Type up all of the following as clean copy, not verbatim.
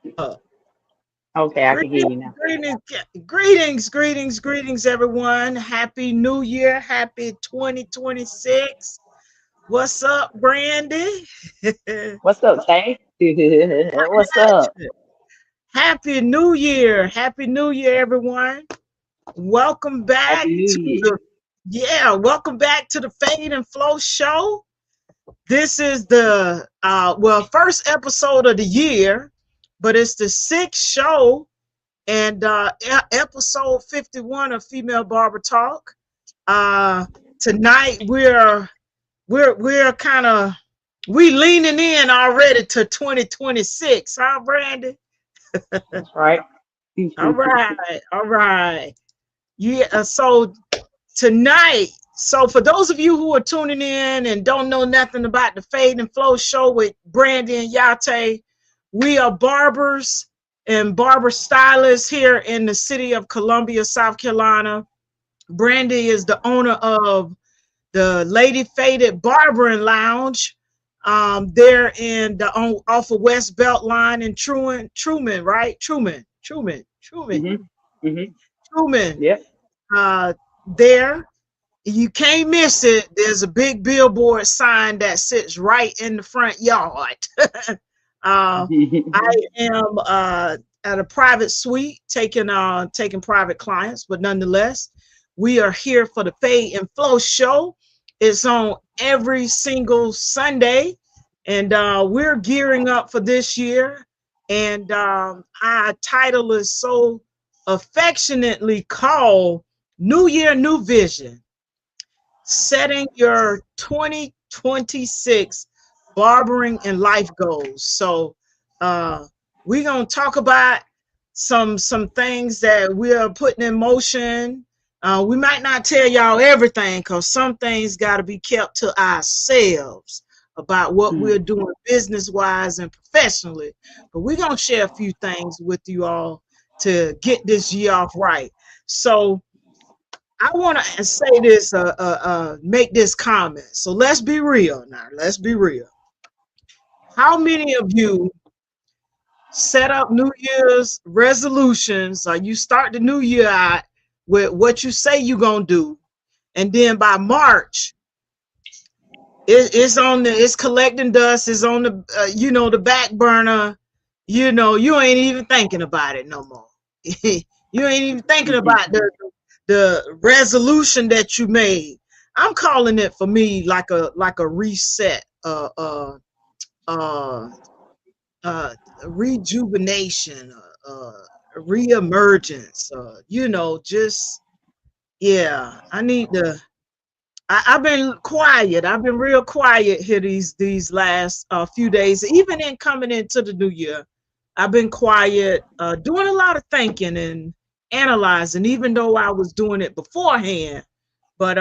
Uh, Okay, I can hear you greetings, now. greetings, everyone. Happy New Year. Happy 2026. What's up, Brandy? What's up, Tay? What's up? Happy New Year. Happy New Year, everyone. Welcome back Happy New to Year. welcome back to the Fade and Flow show. This is the first episode of the year, but it's the sixth show and episode 51 of Female Barber Talk. Uh, Tonight we're kind of we leaning in already to 2026, huh, Brandy? That's right. All right, all right. Yeah. So tonight, so for those of you who are tuning in and don't know nothing about the Fade and Flow show with Brandi and Yah-Tay, we are barbers and barber stylists here in the city of Columbia, South Carolina. Brandi is the owner of the Lady Faded Barbering Lounge. They're in the off of West Belt Line in Truman, right? hmm hmm Truman. Yep. Uh, there. You can't miss it. There's a big billboard sign that sits right in the front yard. I am at a private suite taking private clients, but nonetheless, we are here for the Fade and Flow show. It's on every single Sunday, and we're gearing up for this year. And our title is so affectionately called New Year, New Vision, setting your 2026 barbering and life goals. So uh, we're gonna talk about some things that we are putting in motion. We might not tell y'all everything because some things got to be kept to ourselves about what we're doing business wise and professionally. But we're gonna share a few things with you all to get this year off right. So I want to say this, make this comment. So let's be real now. Let's be real. How many of you set up New Year's resolutions, or you start the new year out with what you say you're going to do, and then by March, it's collecting dust, it's on the, the back burner, you ain't even thinking about it no more. You ain't even thinking about the resolution that you made. I'm calling it for me like a reset, uh, uh, rejuvenation, reemergence. Just yeah. I need to. I've been quiet. I've been real quiet here these last few days. Even in coming into the new year, I've been quiet, doing a lot of thinking and analyzing. Even though I was doing it beforehand, but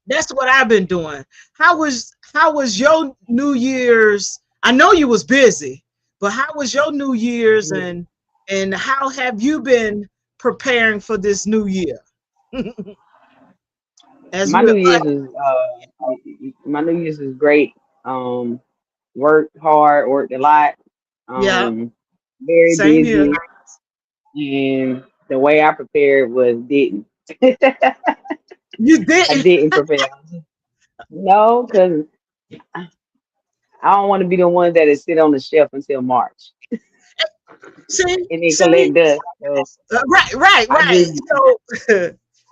that's what I've been doing. How was your New Year's? I know you was busy, but how was your New Year's, and how have you been preparing for this new year? As My we're New Year's is my New Year's is great. Um, Worked hard, worked a lot. yeah, Very same here. busy, and the way I prepared was didn't. You I didn't didn't prepare. No, because I don't want to be the one that is sit on the shelf until March see, and then see, collect dust. So right, right, I right. just So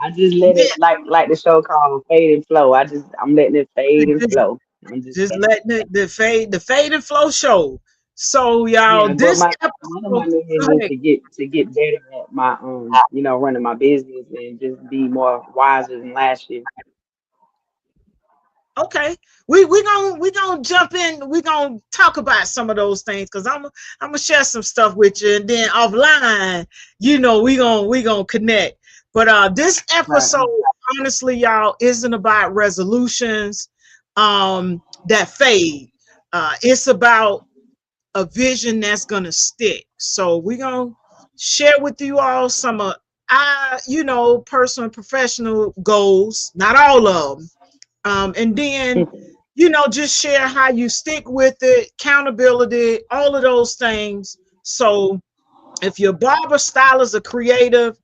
I just let yeah, it like the show called Fade and Flow. I'm letting it fade and just flow. I'm just just letting it the fade and flow show. So y'all, yeah, but this my one of my episode. New Year's Go is ahead. to get better at my running my business and just be more wiser than last year. Okay, we gonna jump in. We gonna talk about some of those things because I'm gonna share some stuff with you, and then offline, we gonna connect. But this Right. episode, honestly, y'all, isn't about resolutions that fade. It's about a vision that's gonna stick. So we're gonna share with you all some of our, personal and professional goals. Not all of them, and then, just share how you stick with it, accountability, all of those things So if you're a barber, stylist, or creative,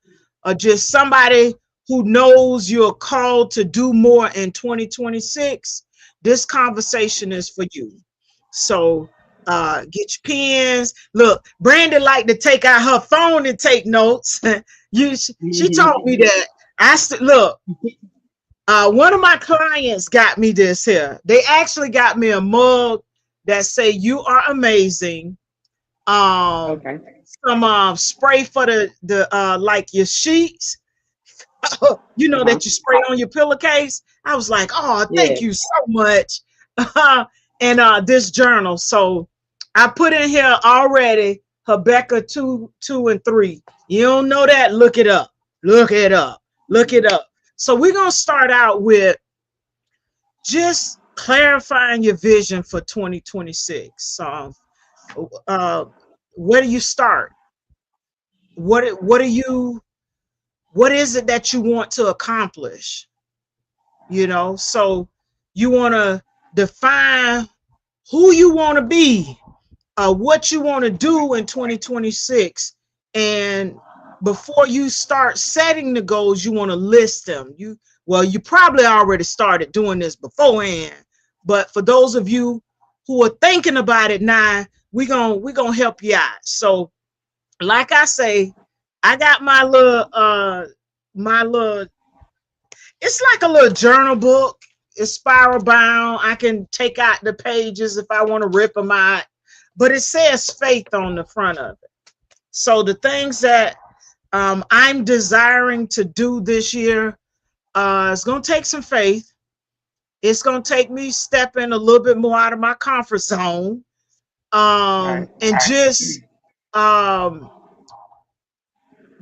or just somebody who knows you're called to do more in 2026, this conversation is for you. So get your pens. Look, Brandi like to take out her phone and take notes. She taught me that. Look, one of my clients got me this here. They actually got me a mug that say "You are amazing." Okay. Some spray for the like your sheets, Uh-huh. that you spray on your pillowcase. I was like, oh, Yeah. thank you so much. And this journal. So I put in here already Habakkuk 2 and 3. You don't know that? Look it up. Look it up. Look it up. So we're gonna start out with just clarifying your vision for 2026. Uh, where do you start? What are you? What is it that you want to accomplish? So you want to define who you want to be, what you want to do in 2026, and before you start setting the goals, you want to list them. You probably already started doing this beforehand, but for those of you who are thinking about it now, we're gonna help you out. So, like I say, I got my little it's like a little journal book. It's spiral bound. I can take out the pages if I want to rip them out, but it says faith on the front of it. So the things that I'm desiring to do this year, it's going to take some faith. It's going to take me stepping a little bit more out of my comfort zone, Right. and um,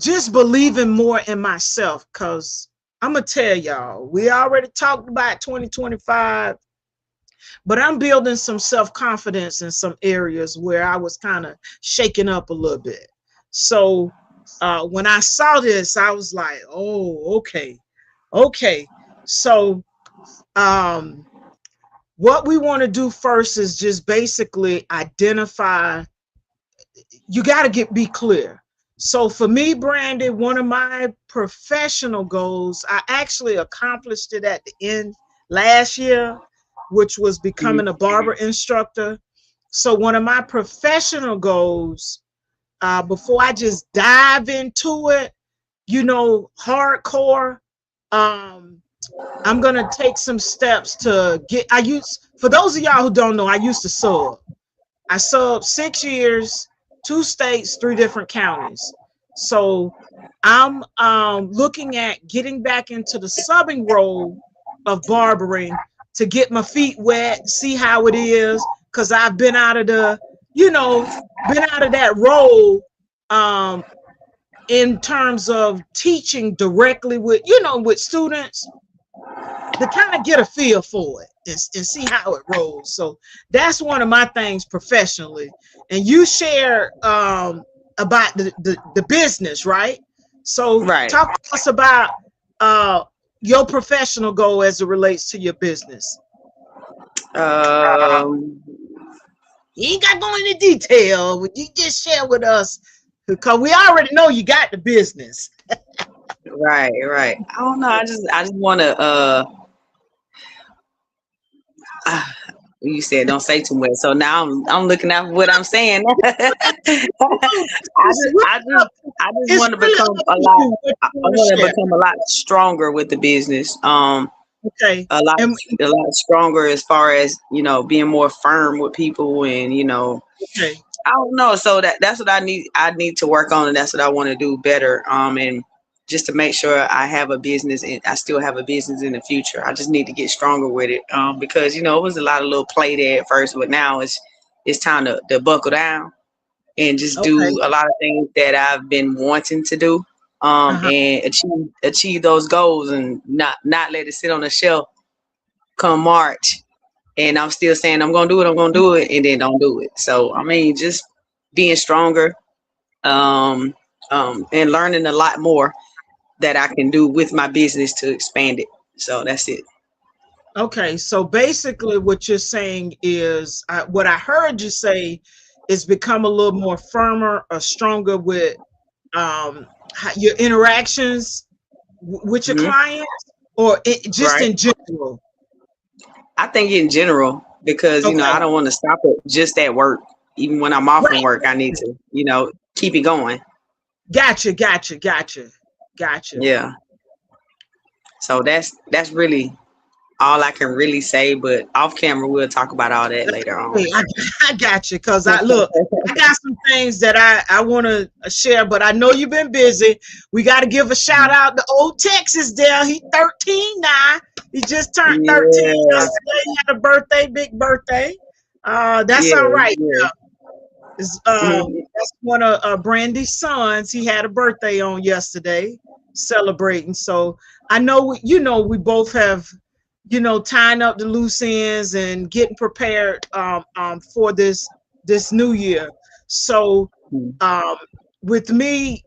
just believing more in myself. Because I'm going to tell y'all, we already talked about 2025, but I'm building some self-confidence in some areas where I was kind of shaken up a little bit. So when I saw this, I was like, oh, okay. Okay. So what we want to do first is just basically identify. You got to be clear. So for me, Brandi, one of my professional goals, I actually accomplished it at the end last year, which was becoming a Mhm. barber instructor. So one of my professional goals, before I just dive into it, hardcore, um, I'm gonna take some steps to get. For those of y'all who don't know, I used to sub. I subbed 6 years, 2 states, 3 different counties. So I'm looking at getting back into the subbing role of barbering to get my feet wet, see how it is, because I've been out of been out of that role um, in terms of teaching directly with students to kind of get a feel for it and see how it rolls. So that's one of my things professionally. And you share about the business, right? So Right. talk to us about your professional goal as it relates to your business. Um, You ain't got to go into detail, but you just share with us because we already know you got the business. right, right. I don't know. I just want to. Ah, you said don't say too much, so now I'm looking at what I'm saying. It's really up, I just it's want to really become up a to lot. you what I you want to want to share. become a lot stronger with the business. Okay. A lot, And a lot stronger as far as being more firm with people, and okay. I don't know. So that's what I need. I need to work on, and that's what I want to do better. And just to make sure I have a business, and I still have a business in the future. I just need to get stronger with it. Because it was a lot of little play there at first, but now it's time to buckle down and just Okay. do a lot of things that I've been wanting to do. Uh-huh. And achieve those goals, and not let it sit on the shelf come March, and I'm still saying I'm gonna do it, and then don't do it. So I mean, just being stronger, um, and learning a lot more that I can do with my business to expand it. So that's it. Okay. So basically, what you're saying is what I heard you say it's become a little more firmer or stronger with your interactions with your Hmm. clients, or just Right. in general? I think in general, because I Okay. don't want to stop it just at work. Even when I'm off from Right. work, I need to, keep it going. Gotcha. Gotcha. Gotcha. Gotcha. Yeah. So that's really all I can really say. But off camera, we'll talk about all that later on. Hey, I got you, because I look, I got some things that I want to share, but I know you've been busy. We got to give a shout out to old Texas there. He 13 now. He just turned 13 Yeah. yesterday. He had a birthday, big birthday. That's Yeah. all right. Yeah. Mhm. That's one of Brandy's sons. He had a birthday on yesterday, celebrating. So I know we both have tying up the loose ends and getting prepared for this new year. So um, with me,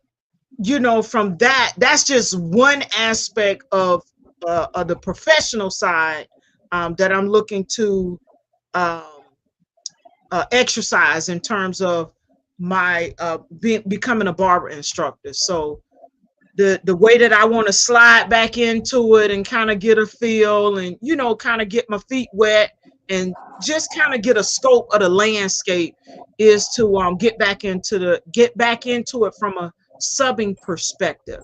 from that's just one aspect of the professional side that I'm looking to um, exercise in terms of my becoming a barber instructor. So the way that I want to slide back into it and kind of get a feel and kind of get my feet wet and just kind of get a scope of the landscape is to get back into it from a subbing perspective,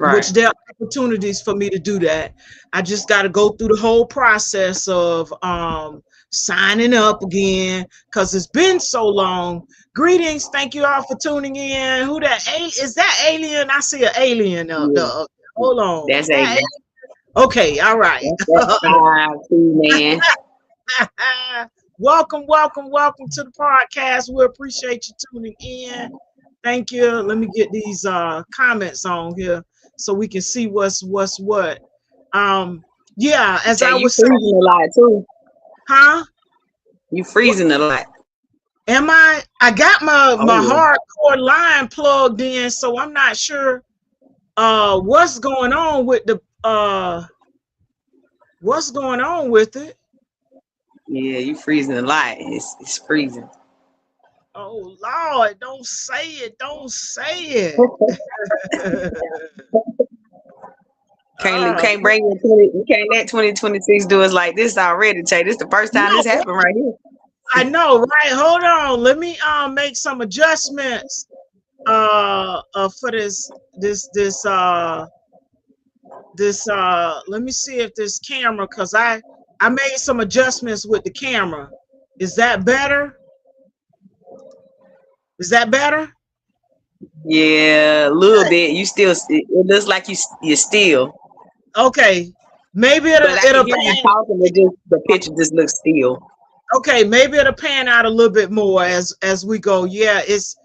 Right. which there are opportunities for me to do that. I just got to go through the whole process of signing up again because it's been so long. Greetings, thank you all for tuning in. Who that? Is that alien? I see an alien up there. Yeah. Hold on, That's is that alien. alien? Okay, all right. That's that 5'2" man. Welcome, welcome, welcome to the podcast. We appreciate you tuning in. Thank you. Let me get these comments on here so we can see what's what. Yeah, as Tay, I you was saying, freezing a lot too. huh? You What freezing a lot. am I? I got Oh my yeah. hardcore line plugged in, so I'm not sure what's going on with the what's going on with it. Yeah, you freezing a lot. It's freezing. Oh Lord, don't say it, don't say it. uh, Can't bring you 20. You can't let 2026 do us like this already, Tay. This the first time this no, happened right here. I know, right? Hold on. Let me make some adjustments for this let me see if this camera, because I made some adjustments with the camera. Is that better? Is that better? Yeah, a little bit. You still. It looks like you still. Okay. Maybe But I can it'll hear you pan. talking. It just the picture just looks still. Okay, maybe it'll pan out a little bit more as we go. Yeah, it's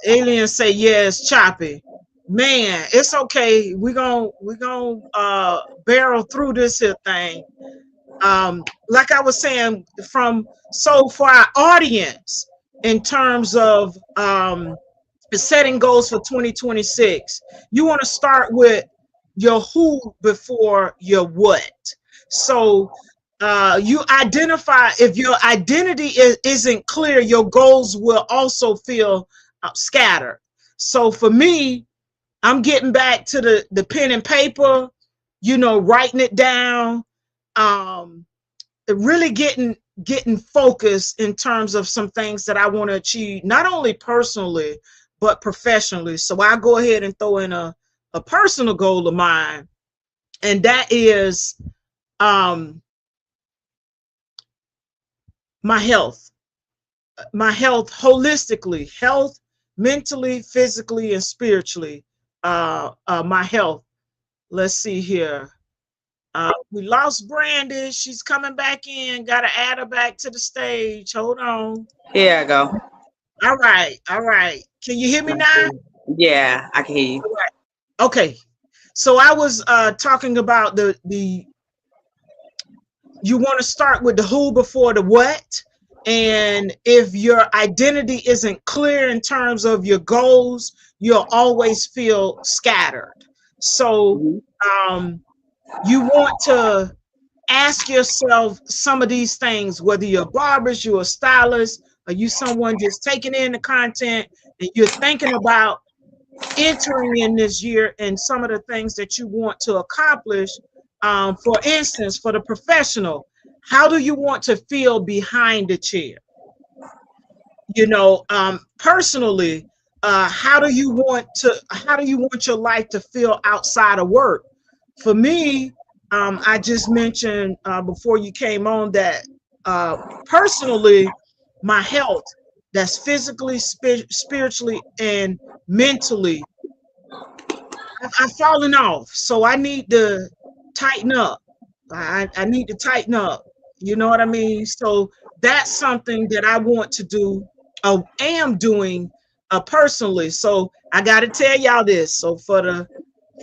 aliens say yeah, it's choppy. Man, it's okay. We gonna barrel through this here thing. Like I was saying, for our audience, in terms of setting goals for 2026, you want to start with your who before your what. So you identify, if your identity isn't clear, your goals will also feel scattered. So for me, I'm getting back to the pen and paper, writing it down, um, really getting focused in terms of some things that I want to achieve, not only personally but professionally. So I go ahead and throw in a personal goal of mine, and that is um, my health, holistically, health, mentally, physically, and spiritually. My health. Let's see here. We lost Brandy. She's coming back in. Got to add her back to the stage. Hold on. Here I go. All right. All right. Can you hear me now? Yeah, I can hear you. All right. Okay. So I was talking about the you want to start with the who before the what. And if your identity isn't clear in terms of your goals, you'll always feel scattered. So Mhm. you want to ask yourself some of these things, whether you're barbers, you're a stylist, Are you someone just taking in the content and you're thinking about entering in this year and some of the things that you want to accomplish? For instance, for the professional, how do you want to feel behind the chair? Personally, how do you want your life to feel outside of work? For me, I just mentioned before you came on that personally, my health, that's physically, spiritually, and mentally, I've fallen off. So I need to tighten up. I need to tighten up. You know what I mean? So that's something that I want to do, am doing personally. So I got to tell y'all this. So for the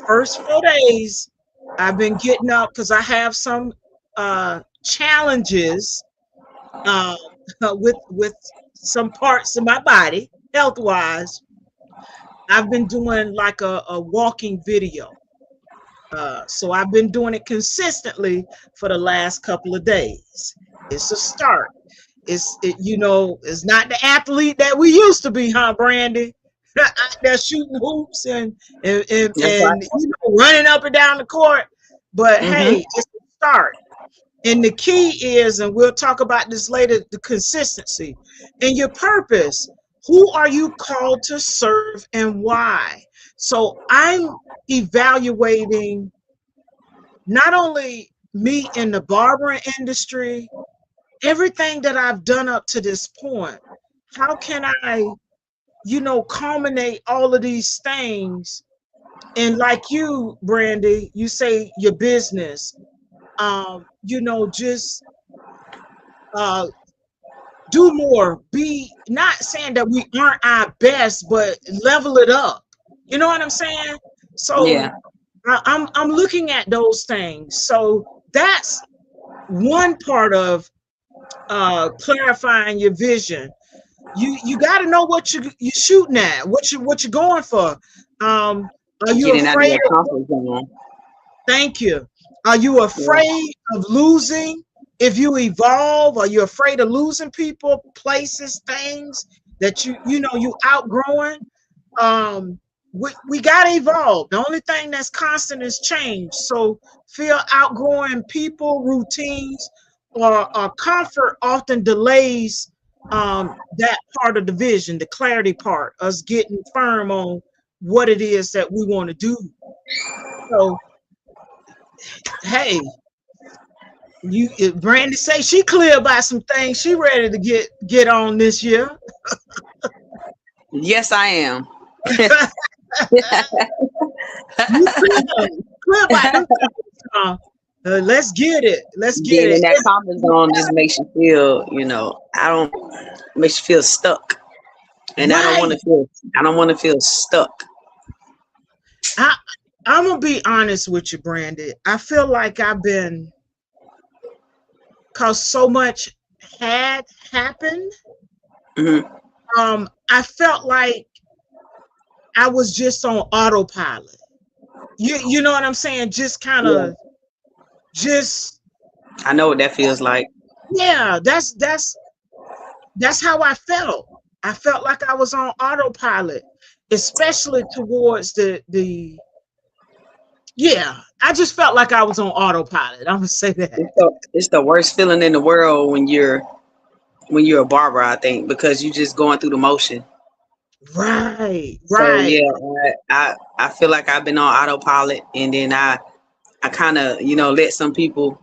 first 4 days, I've been getting up because I have some challenges uh, with some parts of my body, health wise. I've been doing like a walking video. So I've been doing it consistently for the last couple of days. It's a start. It's not the athlete that we used to be, huh, Brandi? They're shooting hoops and running up and down the court. But hey, it's a start. And the key is, and we'll talk about this later, the consistency and your purpose. Who are you called to serve and why? So I'm evaluating not only me in the barbering industry, everything that I've done up to this point. How can I, culminate all of these things? And like you, Brandi, you say your business, just do more. Be not saying that we aren't our best, but level it up. You know what I'm saying? So Yeah. I'm looking at those things. So that's one part of clarifying your vision. You got to know what you're shooting at, what you're going for. Are you Getting out of afraid your of, comfort zone. thank you. Are you afraid of losing? If you evolve, are you afraid of losing people, places, things that you outgrowing? We gotta evolve. The only thing that's constant is change. So fear outgrowing people, routines, or comfort often delays that part of the vision, the clarity part, us getting firm on what it is that we want to do. So hey, Brandi say she clear about some things she ready to get on this year. Yes, I am. You clear about them things. Let's get it. Let's get Being in it. that comfort zone just makes you feel, makes you feel stuck. And I don't Right. want to feel stuck. I'm gonna be honest with you, Brandi. I feel like I've been, cause so much had happened. I felt like I was just on autopilot. You know what I'm saying? Just kind of, just I know what that feels like. yeah. That's how I felt. I felt like I was on autopilot, especially towards the. Yeah, I just felt like I was on autopilot. I'm gonna say that. It's the worst feeling in the world when you're a barber, I think, because you're just going through the motion. Right. So yeah, I feel like I've been on autopilot, and then I kind of let some people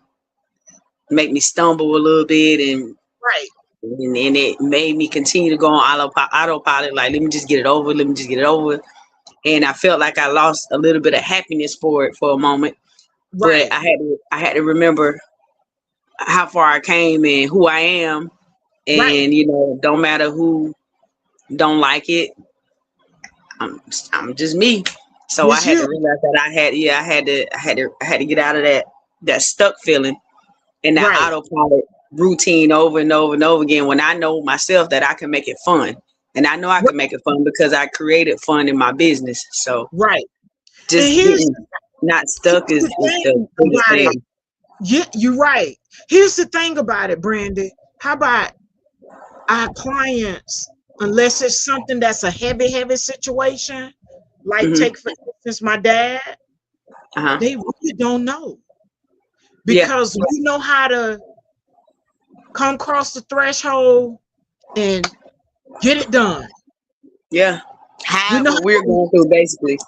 make me stumble a little bit, and Right. it made me continue to go on autopilot. Like, let me just get it over. Let me just get it over. And I felt like I lost a little bit of happiness for a moment. Right. But I had to remember how far I came and who I am, and don't matter who don't like it. I'm just me. So It's I had you. to realize that I had to get out of that stuck feeling and that Right. autopilot routine over and over and over again, when I know myself that I can make it fun. And I know I can make it fun because I created fun in my business. So Right. just And here's getting not stuck is the biggest about it. thing. Yeah, you're right. Here's the thing about it, Brandi. How about our clients, unless it's something that's a heavy situation, like Mm-hmm. take for instance my dad, Uh-huh. they really don't know, Yeah. because we know how to come across the threshold and get it done. Yeah. We Hide know what we're how, going through, basically.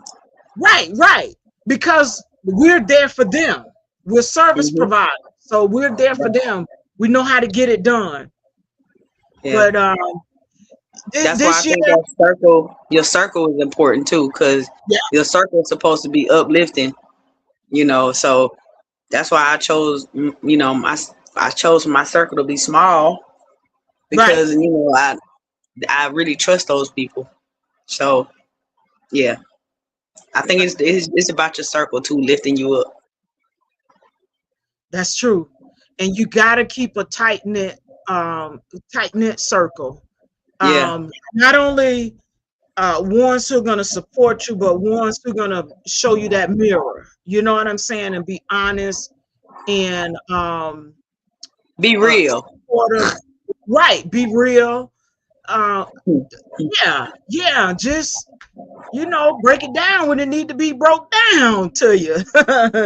right, because we're there for them. We're service Mm-hmm. providers, so we're there for them. We know how to get it done. Yeah. But That's why I this year, think your circle is important too, because yeah, your circle is supposed to be uplifting, So that's why I chose, I chose my circle to be small right. because, I really trust those people. So yeah, I think it's about your circle too, lifting you up. That's true. And you got to keep a tight knit circle. Yeah. Not only ones who are going to support you, but ones who are going to show you that mirror. You know what I'm saying? And be honest and Be real. supportive. Right. Be real. Uh, yeah. Just, break it down when it need to be broke down to you.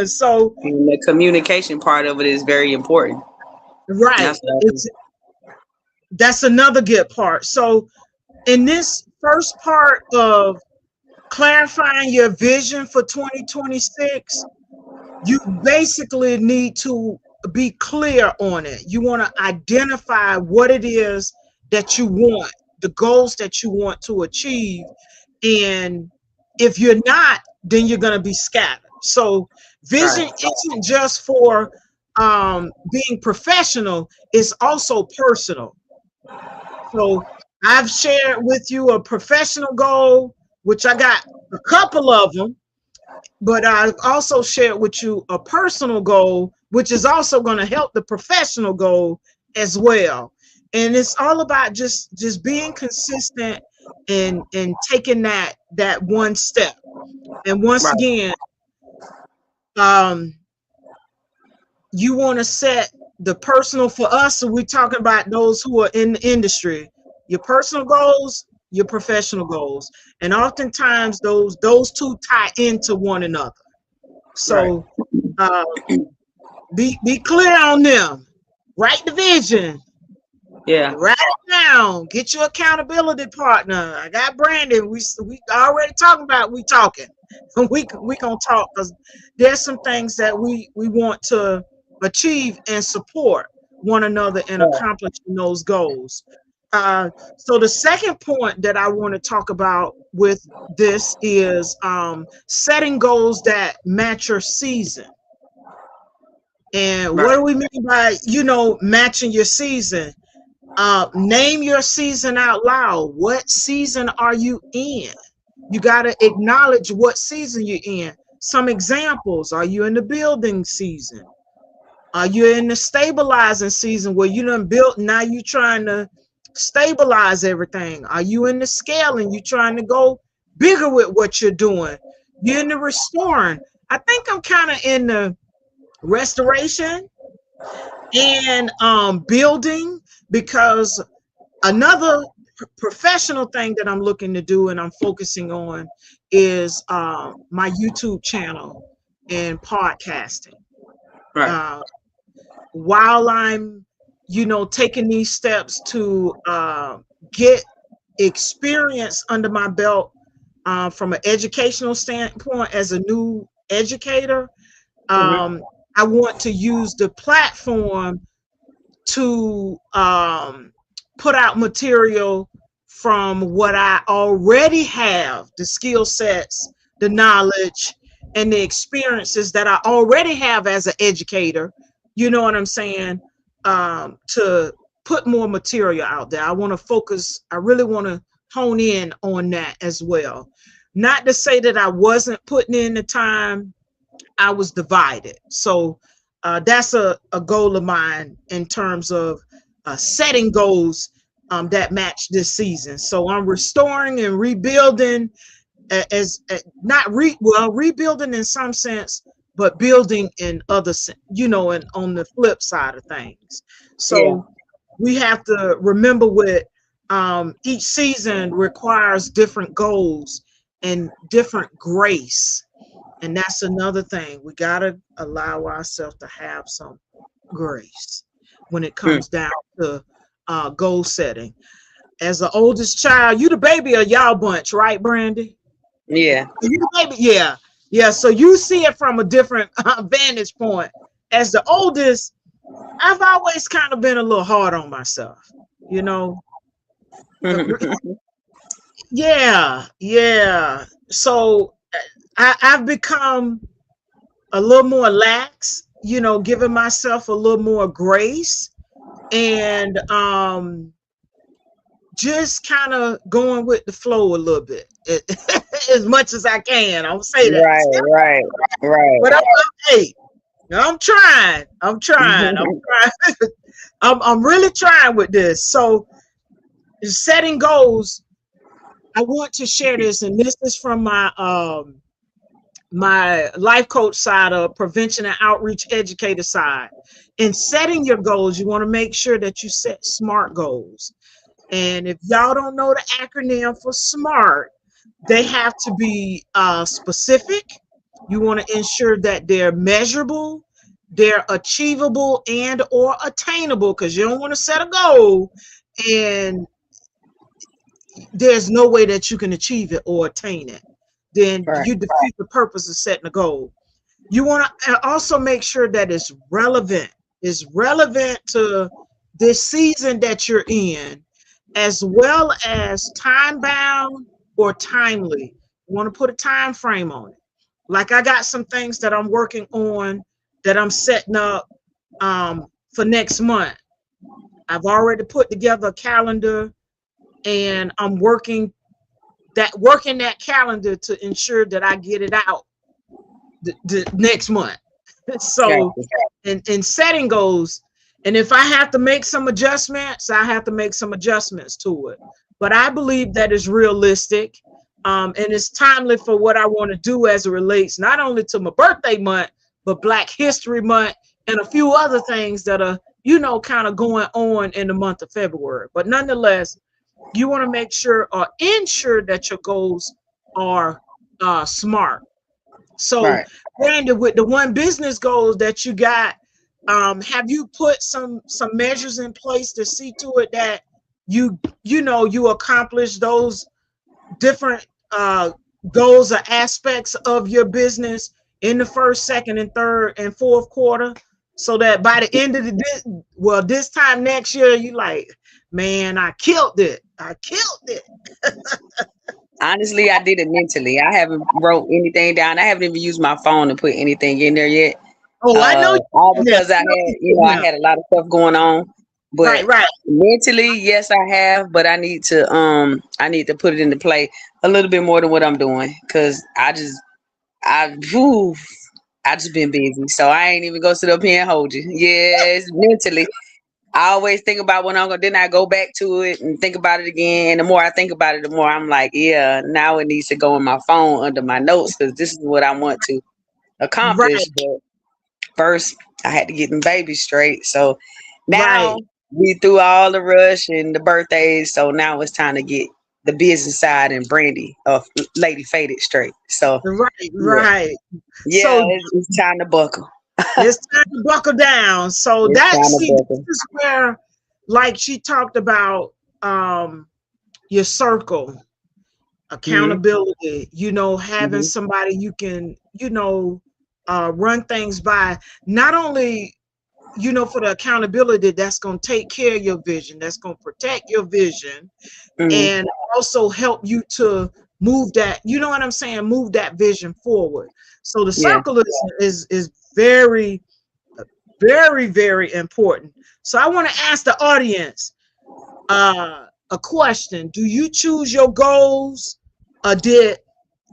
So, And the communication part of it is very important. right. That's what That's another good part. So, in this first part of clarifying your vision for 2026, you basically need to be clear on it. You want to identify what it is that you want, the goals that you want to achieve. And if you're not, then you're going to be scattered. So, right. vision isn't just for being professional, it's also personal. So I've shared with you a professional goal, which I got a couple of them, but I've also shared with you a personal goal, which is also going to help the professional goal as well. And it's all about just being consistent and taking that one step. And once Right. again, um, you want to set the personal for us. So we're talking about those who are in the industry, your personal goals, your professional goals. And oftentimes those two tie into one another. Right. So uh, be clear on them. Write the vision. Yeah. Write it down. Get your accountability partner. I got Brandon. We already talking about we talking. We gonna talk because there's some things that we want to achieve and support one another in Yeah. accomplishing those goals. So the second point that I want to talk about with this is setting goals that match your season. And what Right. do we mean by matching your season? Name your season out loud. What season are you in? You got to acknowledge what season you're in. Some examples: are you in the building season? Are you in the stabilizing season where you done built, now you trying to stabilize everything? Are you in the scaling? You trying to go bigger with what you're doing? You're in the restoring. I think I'm kind of in the restoration and building, because another professional thing that I'm looking to do and I'm focusing on is my YouTube channel and podcasting. Right. Uh, while I'm, taking these steps to get experience under my belt from an educational standpoint as a new educator, Mm-hmm. I want to use the platform to put out material from what I already have, the skill sets, the knowledge, and the experiences that I already have as an educator. You know what I'm saying? To put more material out there. I want to focus, I really want to hone in on that as well. Not to say that I wasn't putting in the time, I was divided. So that's a goal of mine in terms of setting goals that match this season. So I'm restoring and rebuilding as not rebuilding in some sense, but building in other and on the flip side of things. Yeah. So we have to remember with each season requires different goals and different grace. And that's another thing. We got to allow ourselves to have some grace when it Mm. comes down to goal setting. As the oldest child, you the baby of y'all bunch, right, Brandi? Yeah. You the baby, yeah, yeah. So you see it from a different vantage point. As the oldest, I've always kind of been a little hard on myself, you know. Yeah, yeah. So I've become a little more lax, you know, giving myself a little more grace and just kind of going with the flow a little bit as much as I can. I'll say that. Right, right, right. But hey, I'm trying. I'm trying. I'm trying. I'm really trying with this. So setting goals, I want to share this, and this is from my life coach side of prevention and outreach educator side. In setting your goals, you want to make sure that you set SMART goals. And if y'all don't know the acronym for SMART, they have to be specific. You want to ensure that they're measurable, they're achievable and or attainable, because you don't want to set a goal and there's no way that you can achieve it or attain it. Then Right. you defeat the purpose of setting a goal. You want to also make sure that it's relevant. It's relevant to this season that you're in, as well as time bound or timely. You want to put a time frame on it. Like I got some things that I'm working on that I'm setting up for next month. I've already put together a calendar and I'm working that calendar to ensure that I get it out the next month. So in setting goals, and if I have to make some adjustments, I have to make some adjustments to it. But I believe that is realistic, and it's timely for what I want to do as it relates not only to my birthday month, but Black History Month and a few other things that are, you know, kind of going on in the month of February. But nonetheless, you want to make sure or ensure that your goals are SMART. So, Right. Brandon, with the one business goals that you got, have you put some measures in place to see to it that you know you accomplish those different goals or aspects of your business in the first, second, and third and fourth quarter, so that by the end of this time next year, you like, man, I killed it. I killed it. Honestly, I did it mentally. I haven't wrote anything down. I haven't even used my phone to put anything in there yet. Oh, I know. All Yeah, because I had, I had a lot of stuff going on. But right. mentally, yes, I have. But I need to put it into play a little bit more than what I'm doing, because I just been busy, so I ain't even gonna sit up here and hold you. Yes, mentally. I always think about when I'm gonna, then I go back to it and think about it again. And the more I think about it, the more I'm like, yeah, now it needs to go in my phone under my notes, because this is what I want to accomplish. Right. But first, I had to get them babies straight. So now Right. we through all the rush and the birthdays. So now it's time to get the business side and Brandi of Lady Faded straight. So Right. yeah, So it's time to buckle. it's time to buckle down. So It's time to this buckle. is where, like she talked about, your circle, accountability, you know, having Mm-hmm. somebody you can, you know, run things by, not only, you know, for the accountability that's going to take care of your vision, that's going to protect your vision, Mm-hmm. and also help you to move that, you know what I'm saying, move that vision forward. So the Yeah. circle is very, very, very important. So I want to ask the audience a question. Do you choose your goals, or did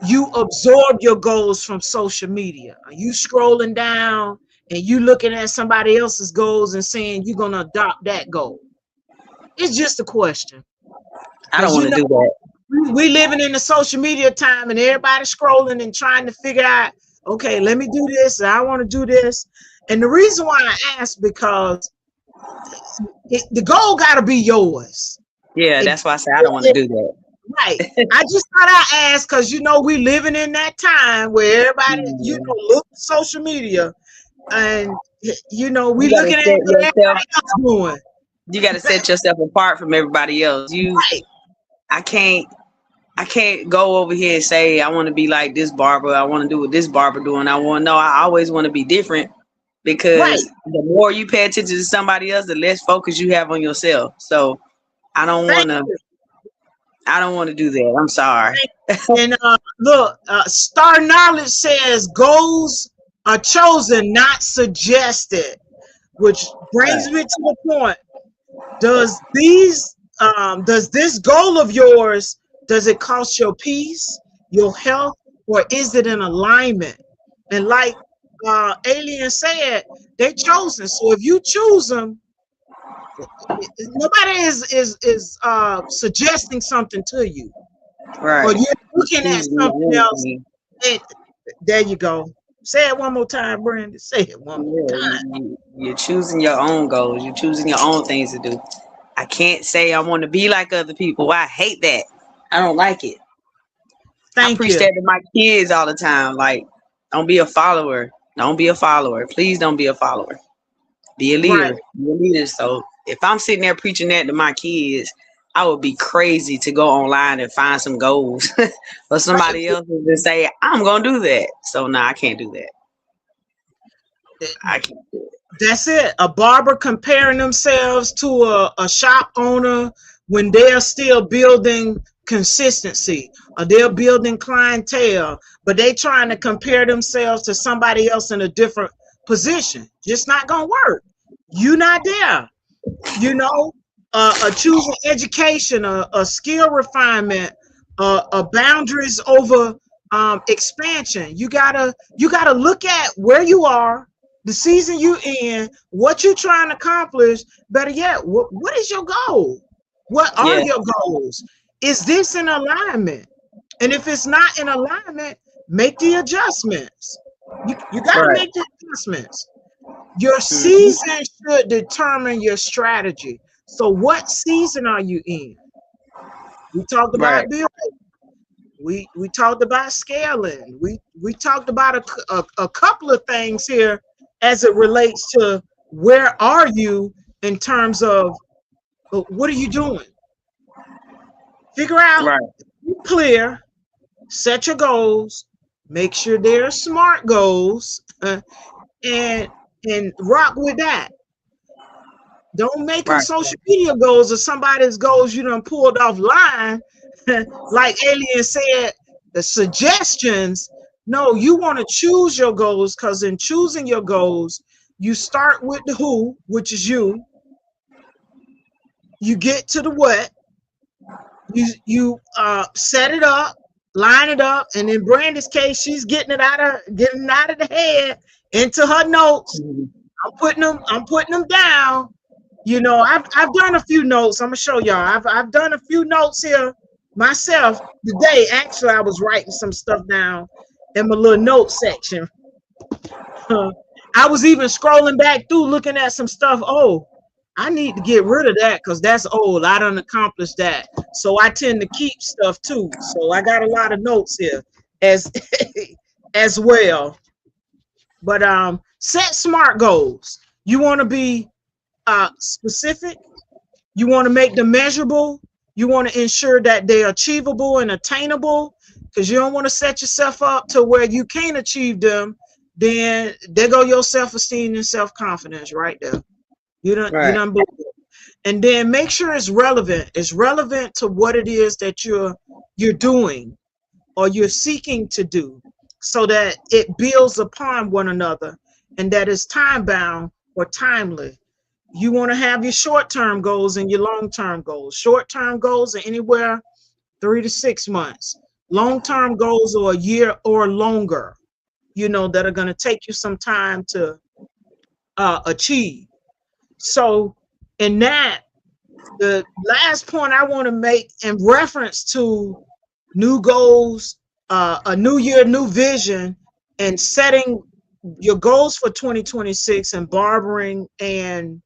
you absorb your goals from social media? Are you scrolling down and you looking at somebody else's goals and saying you're going to adopt that goal? It's just a question. I don't Because, want you to know, do that. we living in the social media time and everybody scrolling and trying to figure out, okay, let me do this. I want to do this. And the reason why I ask, because the goal got to be yours. Yeah, that's why I say I don't want to do that. Right. I just thought I asked because we living in that time where everybody, look at social media and we You gotta looking at set what yourself. everybody else doing. You gotta set yourself apart from everybody else. Right. I can't go over here and say I want to be like this barber. I want to do what this barber doing. I always want to be different Right. because the more you pay attention to somebody else, the less focus you have on yourself. So I don't Thank want to. you. I don't want to do that. I'm sorry. And look, Star Knowledge says goals are chosen, not suggested, which brings me to the point. Does this goal of yours, does it cost your peace, your health, or is it in alignment? And like Alien said, they chosen. So if you choose them, nobody is suggesting something to you, or Right. you're looking at Choosing your something own else. thing. And there you go. Say it one more time, Brandi. Say it one more Yeah, time. you're choosing your own goals. You're choosing your own things to do. I can't say I want to be like other people. I hate that. I don't like it. I Thank preach you. that to my kids all the time. Like, don't be a follower. Don't be a follower. Please don't be a follower. Be a Right. leader. Be a leader. So if I'm sitting there preaching that to my kids, I would be crazy to go online and find some goals or somebody else and say, I'm gonna do that. So no, I can't do that. I can't do it. That's it. A barber comparing themselves to a shop owner when they're still building consistency or they're building clientele, but they trying to compare themselves to somebody else in a different position. Just not gonna work. You not there. Choosing education, a skill refinement, a boundaries over expansion. You gotta look at where you are, the season you in, what you're trying to accomplish. Better yet, what is your goal? What are Yeah, your goals? Is this in alignment? And if it's not in alignment, make the adjustments. You got to right. make the adjustments. Your Mhm. season should determine your strategy. So, what season are you in? We talked Right. about building. We talked about scaling. We talked about a couple of things here as it relates to where are you in terms of what are you doing? Figure out, Right. be clear, set your goals, make sure they're smart goals, and rock with that. Don't make them Right. social media goals or somebody's goals you done pulled offline. Like Alien said, the suggestions. No, you want to choose your goals because in choosing your goals, you start with the who, which is you. You get to the what. You set it up, line it up, and in Brandi's case, she's getting out of the head into her notes. Mhm. I'm putting them down. I've done a few notes. I'm gonna show y'all. I've done a few notes here myself today. Actually, I was writing some stuff down in my little note section. I was even scrolling back through looking at some stuff. Oh, I need to get rid of that because that's old. I done accomplished that. So I tend to keep stuff too. So I got a lot of notes here as as well. But set smart goals. You want to be specific. You want to make them measurable. You want to ensure that they're achievable and attainable because you don't want to set yourself up to where you can't achieve them. Then there go your self-esteem and self-confidence right there. You Right. don't believe it. And then make sure it's relevant. It's relevant to what it is that you're doing or you're seeking to do so that it builds upon one another and that is time bound or timely. You want to have your short-term goals and your long-term goals. Short-term goals are anywhere 3 to 6 months. Long-term goals are a year or longer, that are going to take you some time to achieve. So in that, the last point I want to make in reference to new goals, a new year, new vision, and setting your goals for 2026 and barbering and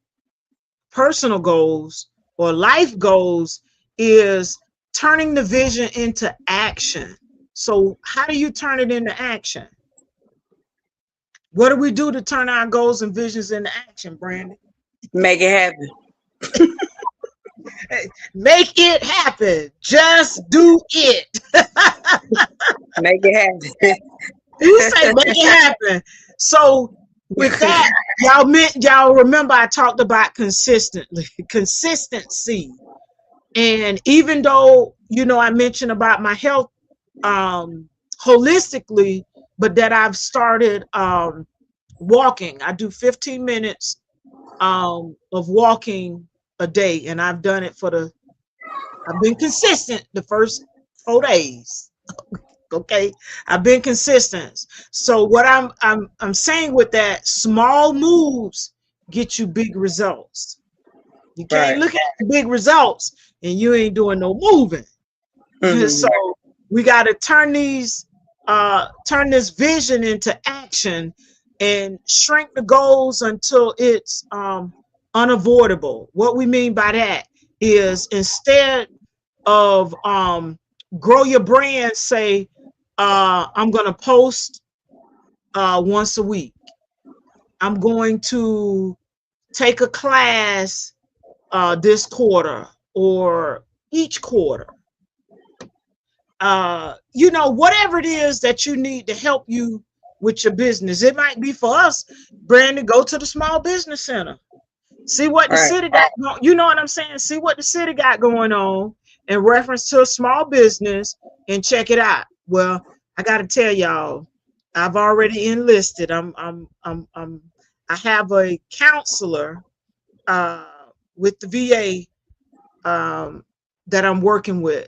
personal goals or life goals is turning the vision into action. So how do you turn it into action? What do we do to turn our goals and visions into action, Brandi? Make it happen. Make it happen. Just do it. Make it happen. You say make it happen. So with that, y'all remember I talked about consistency. And even though, I mentioned about my health holistically, but that I've started walking. I do 15 minutes of walking a day, and I've done it I've been consistent the first 4 days. Okay, I've been consistent. So what I'm saying with that, small moves get you big results. You can't look at the big results and you ain't doing no moving. So we got to turn this vision into action and shrink the goals until it's unavoidable. What we mean by that is, instead of grow your brand, say, I'm going to post once a week. I'm going to take a class this quarter or each quarter. Whatever it is that you need to help you with your business. It might be, for us, Brandi, go to the Small Business Center. See what the city got, you know what I'm saying? See what the city got going on in reference to a small business and check it out. Well, I got to tell y'all, I've already enlisted. I have a counselor with the VA that I'm working with,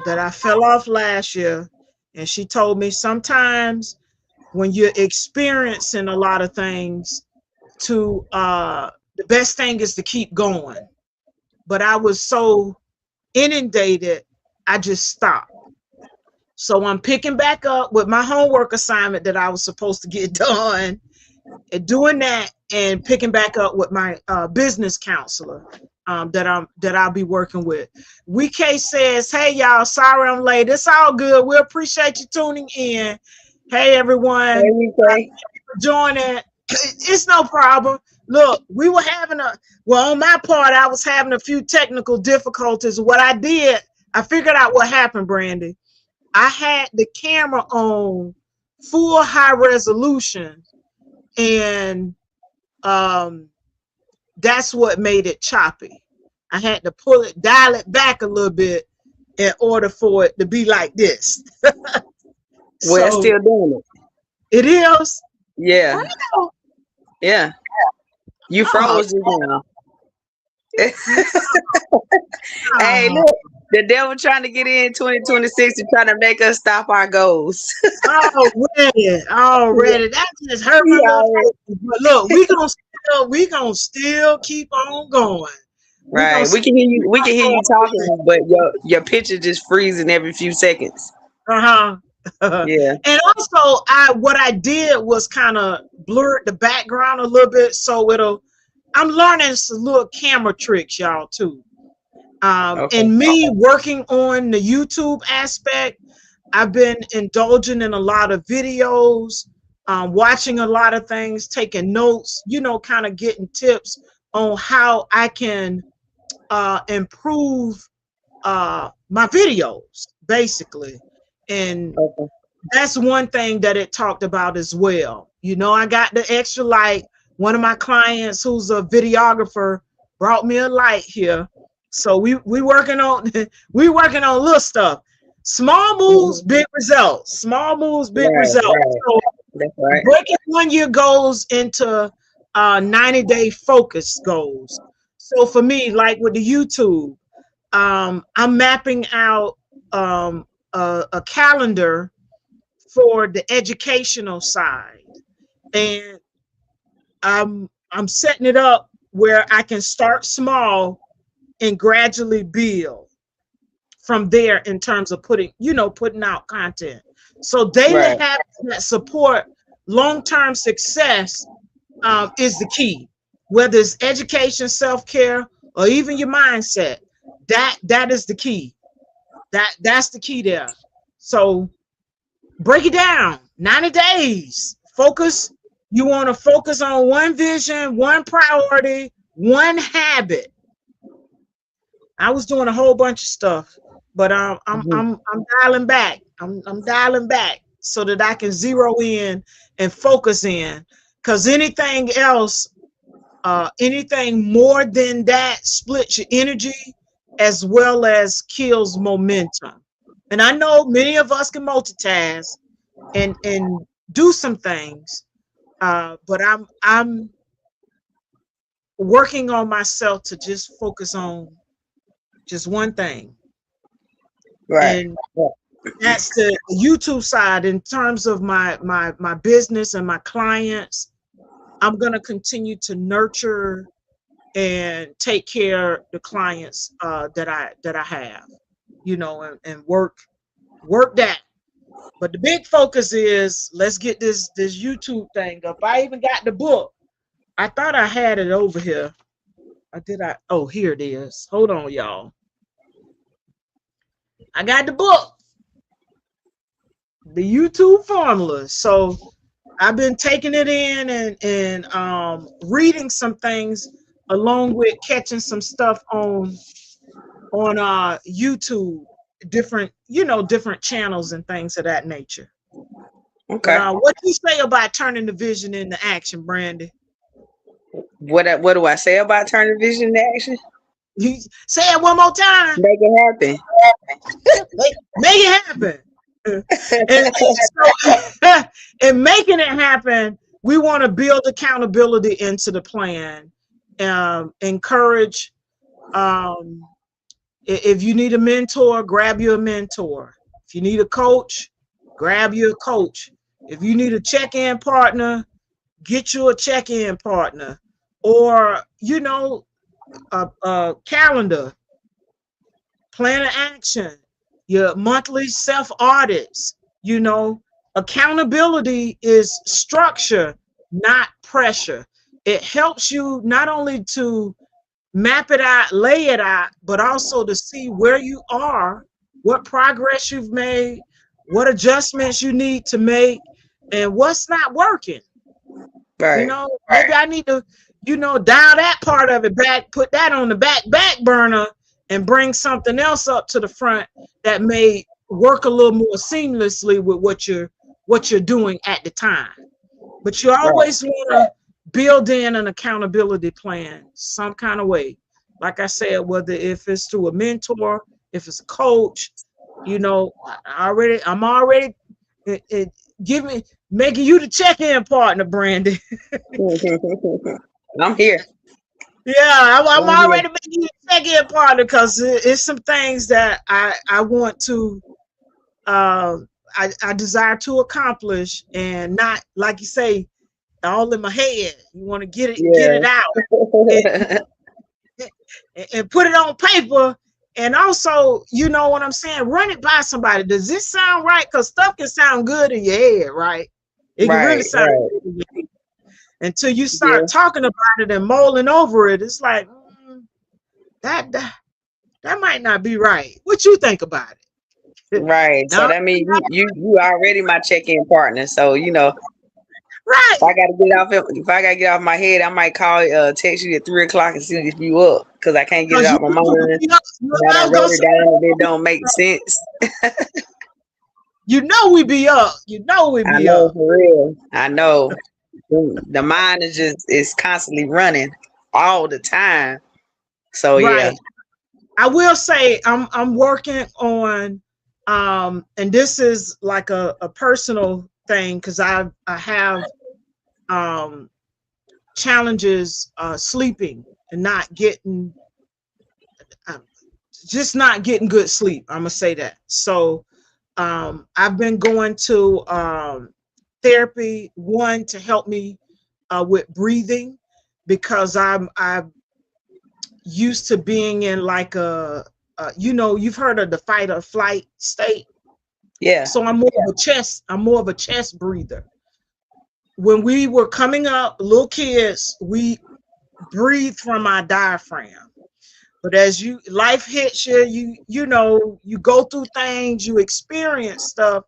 that I fell off last year, and she told me sometimes when you're experiencing a lot of things, the best thing is to keep going. But I was so inundated, I just stopped. So I'm picking back up with my homework assignment that I was supposed to get done, and doing that, and picking back up with my business counselor that I'll be working with. WeK says, hey y'all, sorry I'm late. It's all good. We appreciate you tuning in. Hey everyone, Hey, for joining. It's no problem. Look, we were having on my part, I was having a few technical difficulties. What I did, I figured out what happened, Brandi. I had the camera on full high resolution, and that's what made it choppy. I had to dial it back a little bit in order for it to be like this. We're still doing it. It is? Yeah. Yeah. You froze just now. Hey, look, the devil trying to get in 2026 and trying to make us stop our goals. Already. That just hurt my little. But look, we gonna still keep on going. Right. We can hear you. We can hear you talking, but your picture just freezing every few seconds. Yeah. And also, what I did was kind of blurred the background a little bit, so I'm learning some little camera tricks, y'all, too. And me working on the YouTube aspect, I've been indulging in a lot of videos, watching a lot of things, taking notes, kind of getting tips on how I can improve my videos, basically. And that's one thing that it talked about as well. I got the extra light. One of my clients, who's a videographer, brought me a light here. So we working on little stuff. Small moves, big results. Small moves, big results. So breaking 1 year goals into 90-day focus goals. So for me, like with the YouTube, I'm mapping out a calendar for the educational side, and I'm setting it up where I can start small and gradually build from there in terms of putting out content. So daily habits that support long-term success is the key. whether it's education, self-care, or even your mindset. That is the key. That's the key there. So break it down. 90 days. Focus. You want to focus on one vision, one priority, one habit. I was doing a whole bunch of stuff, but I'm dialing back. I'm dialing back so that I can zero in and focus in. Because anything else, anything more than that splits your energy as well as kills momentum. And I know many of us can multitask and do some things, but I'm working on myself to just focus on just one thing. Right. And that's the YouTube side. In terms of my business and my clients, I'm going to continue to nurture and take care of the clients that I have, you know, and work that. But the big focus is, let's get this YouTube thing up. I even got the book. I thought I had it over here. Oh, here it is. Hold on, y'all. I got the book, the YouTube formula. So I've been taking it in and reading some things along with catching some stuff on YouTube, different channels and things of that nature. Okay. But what do you say about turning the vision into action, Brandi? What do I say about turning vision into action? You say it one more time. Make it happen. Make it happen. And making it happen, we want to build accountability into the plan. Encourage. If you need a mentor, grab you a mentor. If you need a coach, grab you a coach. If you need a check-in partner, get you a check-in partner. Or, you know, a calendar, plan of action, your monthly self-audits. You know, accountability is structure, not pressure. It helps you not only to map it out, lay it out, but also to see where you are, what progress you've made, what adjustments you need to make, and what's not working. Right. You know, maybe I need to, you know, dial that part of it back, put that on the back burner, and bring something else up to the front that may work a little more seamlessly with what you're doing at the time. But you always want to build in an accountability plan some kind of way. Like I said, whether if it's through a mentor, if it's a coach, you know, I'm already making you the check-in partner, Brandi. I'm here. Yeah, I'm already making you the check-in partner because it's some things that I want to I desire to accomplish, and not, like you say, all in my head. You want to get it out and put it on paper. And also, you know what I'm saying, run it by somebody. Does this sound right? Because stuff can sound good in your head, right? It can really sound good in your head. Until you start talking about it and mulling over it, it's like, that might not be right. What you think about it? Right. So that means you already my check-in partner. So, you know, right. If I gotta get off my head, I might call, text you at 3 o'clock and see if you up, because I can't get it out my mind. I wrote it down and it don't make sense. You know we be up. You know we be up. I know, for real. I know. The mind is constantly running all the time. So yeah. I will say I'm working on and this is like a personal thing, because I have challenges sleeping and not getting good sleep. I'm gonna say that. So I've been going to therapy, one, to help me with breathing, because I'm used to being in like you know, you've heard of the fight or flight state. Yeah. So I'm more of a chest breather. When we were coming up, little kids, we breathe from our diaphragm. But as life hits you, you know, you go through things, you experience stuff.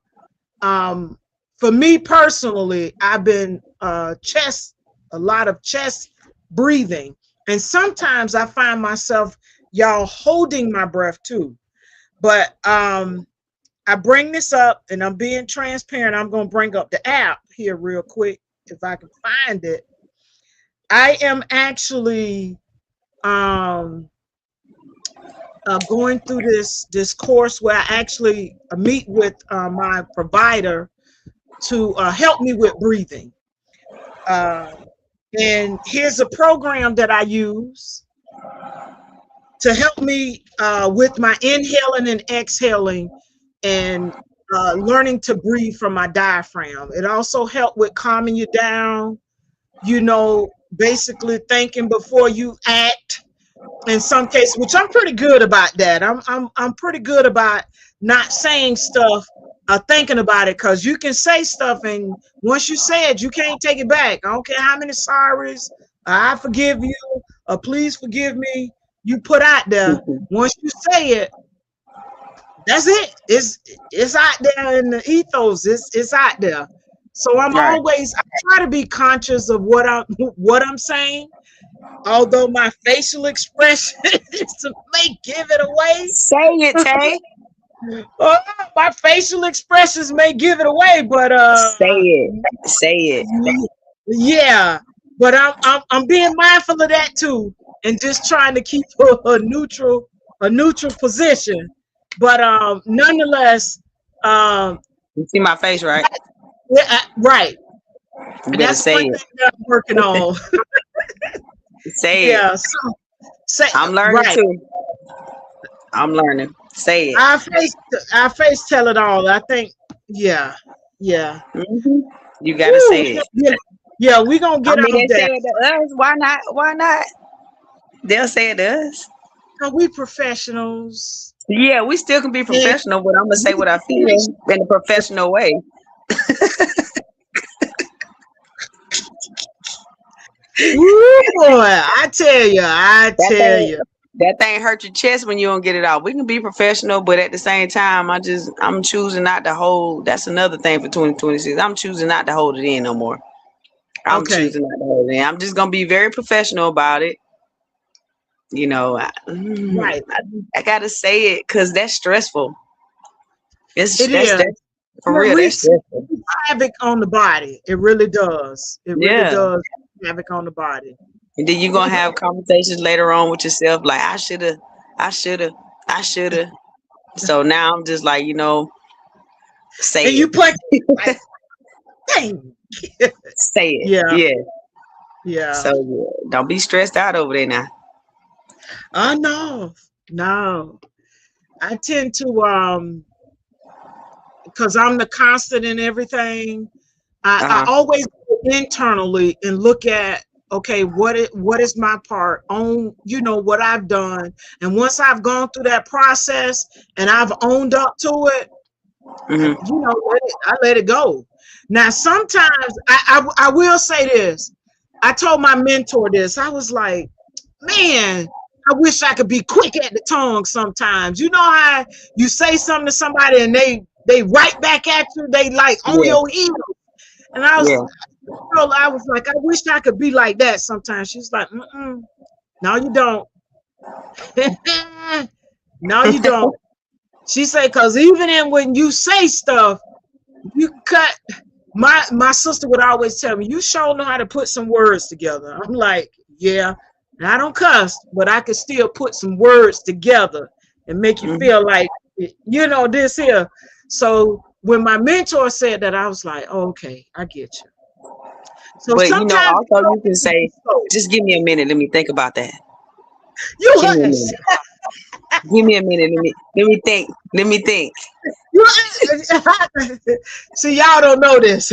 For me personally, I've been a lot of chest breathing. And sometimes I find myself, y'all, holding my breath too. But I bring this up and I'm being transparent. I'm going to bring up the app here real quick if I can find it. I am actually going through this course where I actually meet with my provider to help me with breathing. And here's a program that I use to help me with my inhaling and exhaling and learning to breathe from my diaphragm. It also helped with calming you down, you know, basically thinking before you act in some cases, which I'm pretty good about that. I'm pretty good about not saying stuff, thinking about it, because you can say stuff and once you say it, you can't take it back. I don't care how many sorries, I forgive you, or please forgive me, you put out there. Once you say it, that's it. It's out there in the ethos. It's out there. So I try to be conscious of what I'm saying. Although my facial expression may give it away. Say it, Tay. My facial expressions may give it away, but say it. Yeah, but I'm being mindful of that too, and just trying to keep a neutral position. But nonetheless, you see my face, right? Yeah, right. That's one thing that I'm working on. Say it. So, I'm learning too. I'm learning. Say it. Our face tell it all. I think. Yeah. Mm-hmm. You gotta say it. Yeah, we gonna get out they that. say it to us. Why not? Why not? They'll say it to us. We professionals. Yeah, we still can be professional, but I'm gonna say what I feel in a professional way. Ooh, boy, I tell you. That thing hurt your chest when you don't get it out. We can be professional, but at the same time, I'm choosing not to hold. That's another thing for 2026. I'm choosing not to hold it in no more. I'm choosing not to hold it in. I'm just gonna be very professional about it. You know, I gotta say it because that's stressful. That's for real. That's stressful. Havoc on the body. It really does. It really does havoc on the body. And then you're gonna have conversations later on with yourself, like I shoulda. So now I'm just like, say and it. You play like, dang. Say it. Yeah. So don't be stressed out over there now. No. I tend to because I'm the constant in everything. I always go internally and look at, okay, what is my part on, what I've done. And once I've gone through that process and I've owned up to it, I let it go. Now, sometimes I will say this. I told my mentor this. I was like, man, I wish I could be quick at the tongue sometimes. You know how you say something to somebody and they right back at you, they like on your heels. And I was like, I wish I could be like that sometimes. She's like, no, you don't. No, you don't. She said, because even when you say stuff, you cut. My sister would always tell me, you sure know how to put some words together. I'm like, yeah. And I don't cuss, but I can still put some words together and make you feel like, this here. So when my mentor said that, I was like, oh, okay, I get you. So but also you can say, just give me a minute, let me think about that. Give me a minute. Let me think. See, y'all don't know this.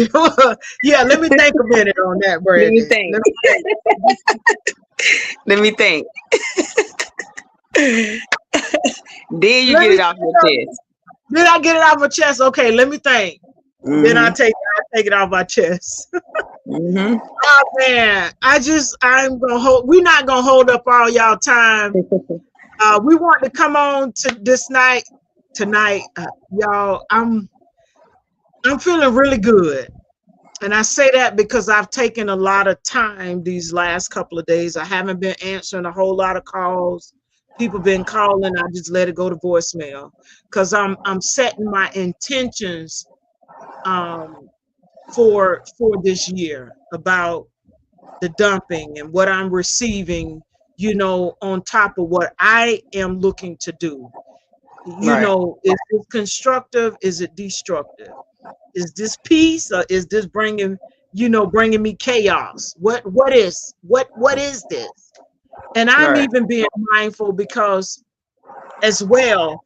Yeah, let me think a minute on that, Brandi. Let me think. Then you get it off your chest. Then I get it off my chest. Okay, let me think. Then I take it off my chest. Mm-hmm. Oh man, we're not gonna hold up all y'all time. We want to come on to this night tonight, y'all. I'm feeling really good. And I say that because I've taken a lot of time these last couple of days. I haven't been answering a whole lot of calls. People been calling. I just let it go to voicemail because I'm setting my intentions for this year about the dumping and what I'm receiving, on top of what I am looking to do. Right. Is it constructive? Is it destructive? Is this peace or is this bringing me chaos? What is this? And I'm Right. even being mindful because as well,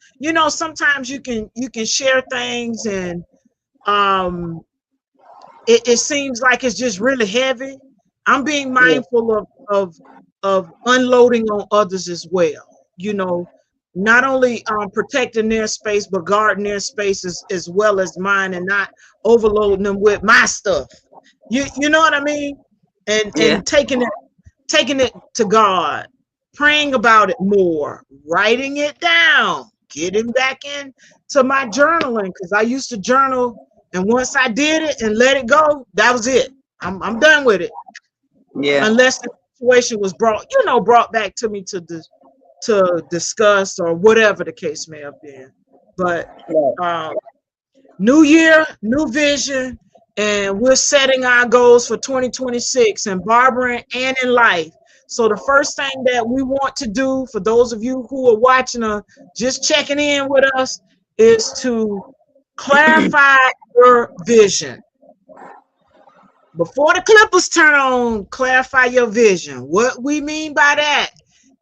sometimes you can share things and um it seems like it's just really heavy. I'm being Yeah. mindful of unloading on others as well. Not only protecting their space, but guarding their space as well as mine, and not overloading them with my stuff. You know what I mean? And Yeah. taking it to God, praying about it more, writing it down, getting back into my journaling because I used to journal, and once I did it and let it go, that was it. I'm done with it, Yeah. unless the situation was brought back to me to discuss or whatever the case may have been. But Right. um, new year, new vision, and we're setting our goals for 2026 in barbering and in life. So the first thing that we want to do for those of you who are watching or just checking in with us is to clarify your vision. Before the clippers turn on, clarify your vision. What we mean by that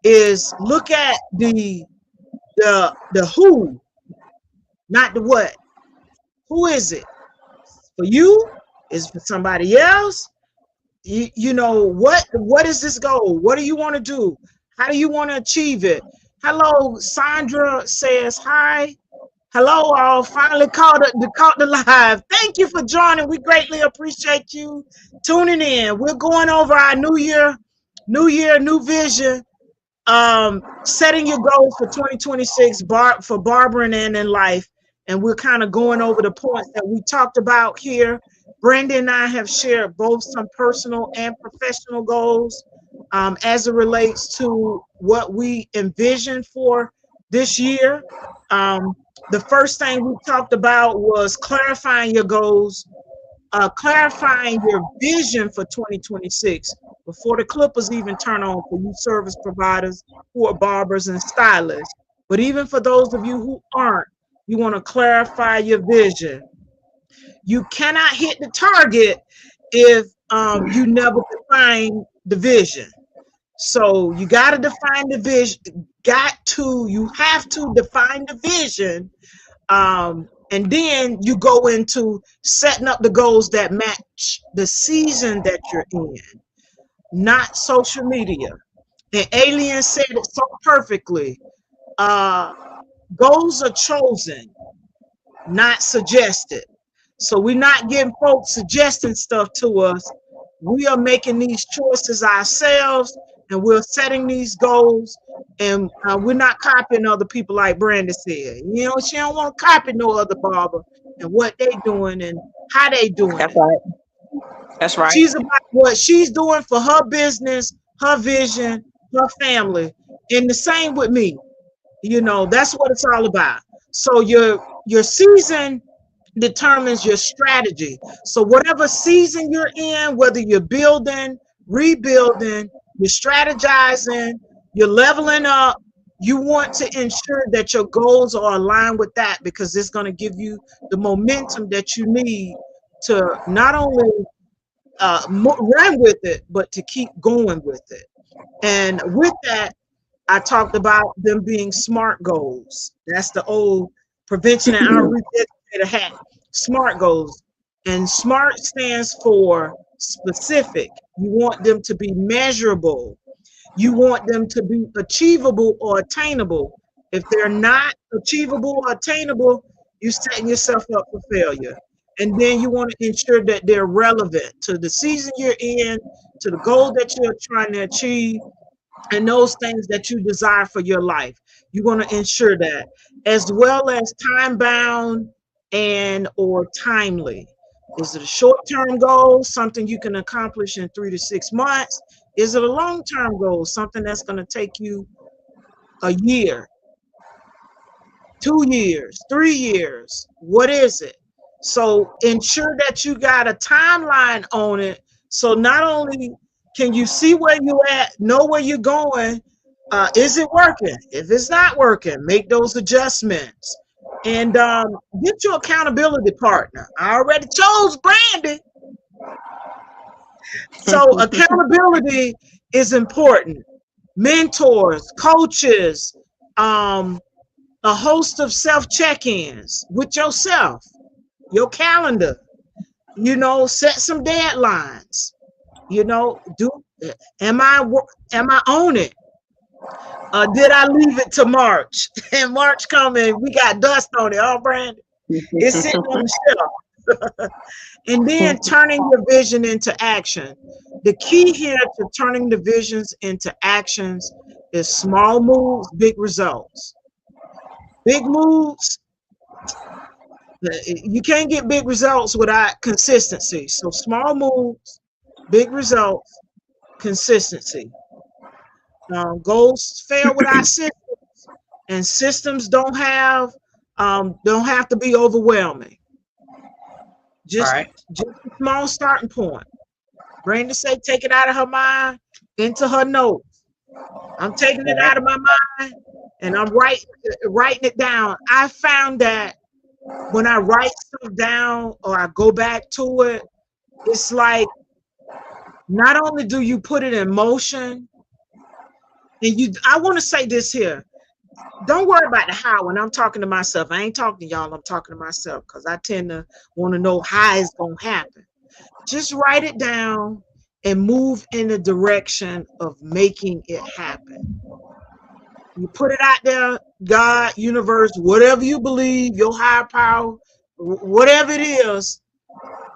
is look at the who, not the what. Who is it? For you? Is it for somebody else? What is this goal? What do you want to do? How do you want to achieve it? Hello, Sandra says hi. Hello, all. Finally caught the live. Thank you for joining. We greatly appreciate you tuning in. We're going over our new year, new vision. Setting your goals for 2026 for barbering and in life. And we're kind of going over the points that we talked about here. Brandi and I have shared both some personal and professional goals as it relates to what we envision for this year. The first thing we talked about was clarifying your goals, clarifying your vision for 2026 before the clippers even turn on for you service providers who are barbers and stylists. But even for those of you who aren't, you want to clarify your vision. You cannot hit the target if you never define the vision. So you got to define the vision. You have to define the vision, and then you go into setting up the goals that match the season that you're in, not social media. And Alien said it so perfectly. Goals are chosen, not suggested. So we're not getting folks suggesting stuff to us. We are making these choices ourselves, and we're setting these goals, and we're not copying other people like Brandi said. She don't want to copy no other barber and what they doing and how they doing That's it. right. That's right. She's about what she's doing for her business, her vision, her family, and the same with me. That's what it's all about. So your season determines your strategy. So whatever season you're in, whether you're building, rebuilding, you're strategizing, you're leveling up, you want to ensure that your goals are aligned with that, because it's going to give you the momentum that you need to not only run with it, but to keep going with it. And with that, I talked about them being SMART goals. That's the old prevention and outreach educator hat. SMART goals. And SMART stands for specific. You want them to be measurable. You want them to be achievable or attainable. If they're not achievable or attainable, you're setting yourself up for failure. And then you want to ensure that they're relevant to the season you're in, to the goal that you're trying to achieve, and those things that you desire for your life. You want to ensure that, as well as time bound and or timely. Is it a short-term goal, something you can accomplish in 3 to 6 months? Is it a long-term goal, something that's going to take you a year, 2 years, 3 years? What is it? So ensure that you got a timeline on it. So not only can you see where you at, know where you're going, is it working? If it's not working, make those adjustments. And get your accountability partner. I already chose Brandi. So accountability is important. Mentors, coaches, a host of self check-ins with yourself, your calendar. Set some deadlines. Am I on it? Did I leave it to March? And March coming, we got dust on it. Oh, Brandi, it's sitting on the shelf. And then turning your vision into action. The key here to turning the visions into actions is small moves, big results. Big moves, you can't get big results without consistency. So small moves, big results, consistency. Goals fail without systems, and systems don't have to be overwhelming. Just a small starting point. Brandi say, take it out of her mind into her notes. I'm taking it out of my mind and I'm writing it down. I found that when I write stuff down or I go back to it, it's like not only do you put it in motion, and I want to say this here. Don't worry about the how. When I'm talking to myself, I ain't talking to y'all, I'm talking to myself, because I tend to want to know how it's going to happen. Just write it down and move in the direction of making it happen. You put it out there, God, universe, whatever you believe, your higher power, whatever it is,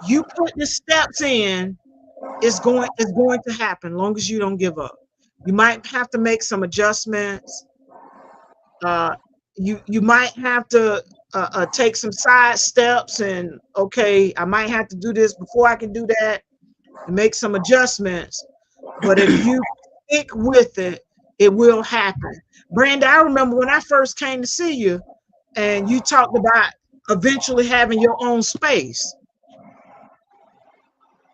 you put the steps in, it's going to happen, as long as you don't give up. You might have to make some adjustments. You might have to take some side steps, and okay, I might have to do this before I can do that, and make some adjustments. But if you stick with it, it will happen. Brandi, I remember when I first came to see you, and you talked about eventually having your own space.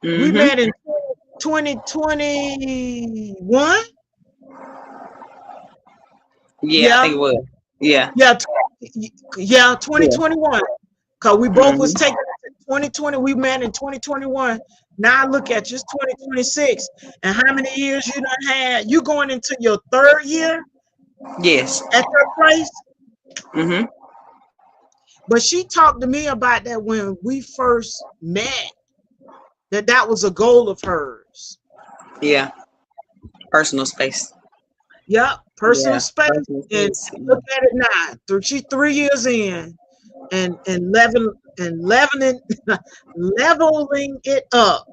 We met in 2021. Yeah, I think it was. Yeah. Yeah, 2021. Because we both was taking it in 2020. We met in 2021. Now look at you, it's 2026. And how many years you done had? You going into your third year? Yes. At that place? But she talked to me about that when we first met, that was a goal of hers. Yeah. Personal space. Yep, personal space. And look at it now. She's 3 years in, and leveling it up.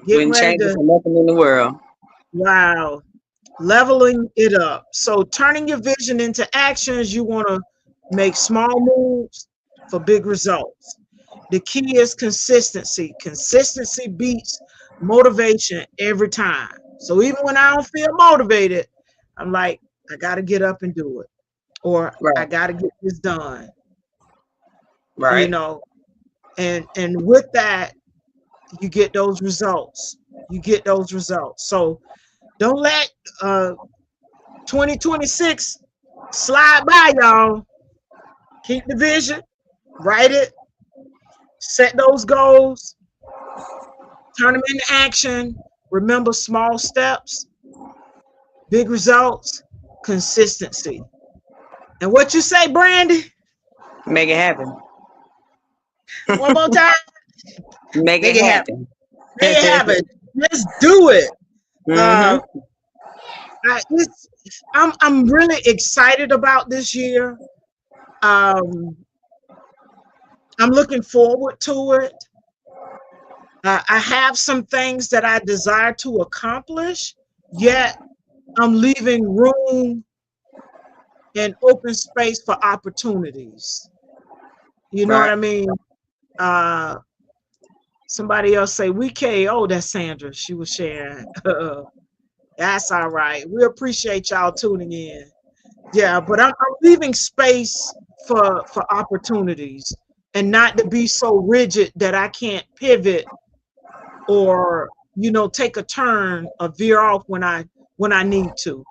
Getting ready to nothing in the world. Wow. Leveling it up. So turning your vision into actions, you want to make small moves for big results. The key is consistency. Consistency beats motivation every time. So even when I don't feel motivated, I'm like, I got to get up and do it, or I got to get this done. Right. And with that, you get those results. So don't let 2026 slide by, y'all. Keep the vision, write it, set those goals, turn them into action. Remember, small steps, big results, consistency. And what you say, Brandi? Make it happen. One more time. Make it happen. Make it happen. Let's do it. I'm really excited about this year. I'm looking forward to it. I have some things that I desire to accomplish, yet I'm leaving room and open space for opportunities. You know what Right. I mean? Somebody else say, we KO, that's Sandra. She was sharing. That's all right. We appreciate y'all tuning in. Yeah, but I'm leaving space for opportunities and not to be so rigid that I can't pivot or take a turn or veer off when I need to.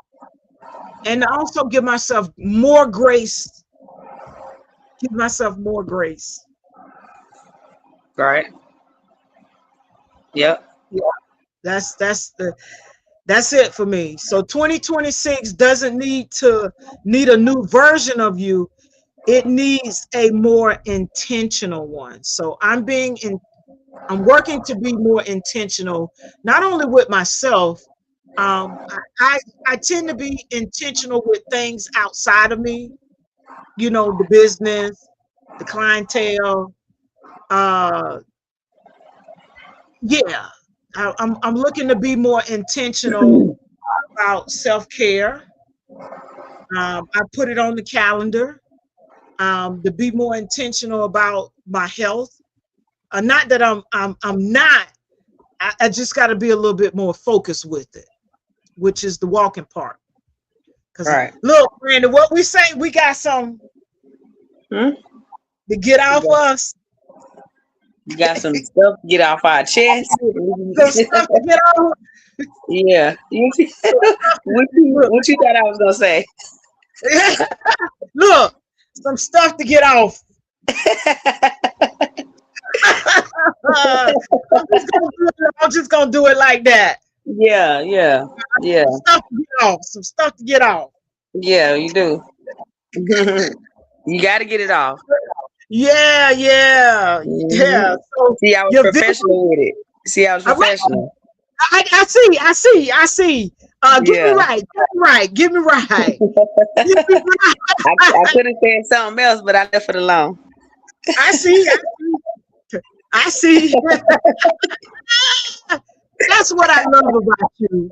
And also give myself more grace. Give myself more grace. Right. Yep. Yeah, that's it for me. So 2026 doesn't need a new version of you. It needs a more intentional one. So I'm working to be more intentional, not only with myself. I tend to be intentional with things outside of me, the business, the clientele. Yeah, I'm looking to be more intentional about self-care. I put it on the calendar to be more intentional about my health. Not that I'm not. I just got to be a little bit more focused with it, which is the walking part. Because Right. look, Brandon, what we say, we got some to get off us. You got some stuff to get off our chest. Some stuff to get off. Yeah. What you thought I was gonna say? Look, some stuff to get off. I'm just gonna do it like that. Yeah. Some stuff to get off. Some stuff to get off. Yeah, you do. You got to get it off. Yeah. So See, I was professional with it. See, I was professional. I see. Get me right. Get me right. I could have said something else, but I left it alone. I see. That's what I love about you.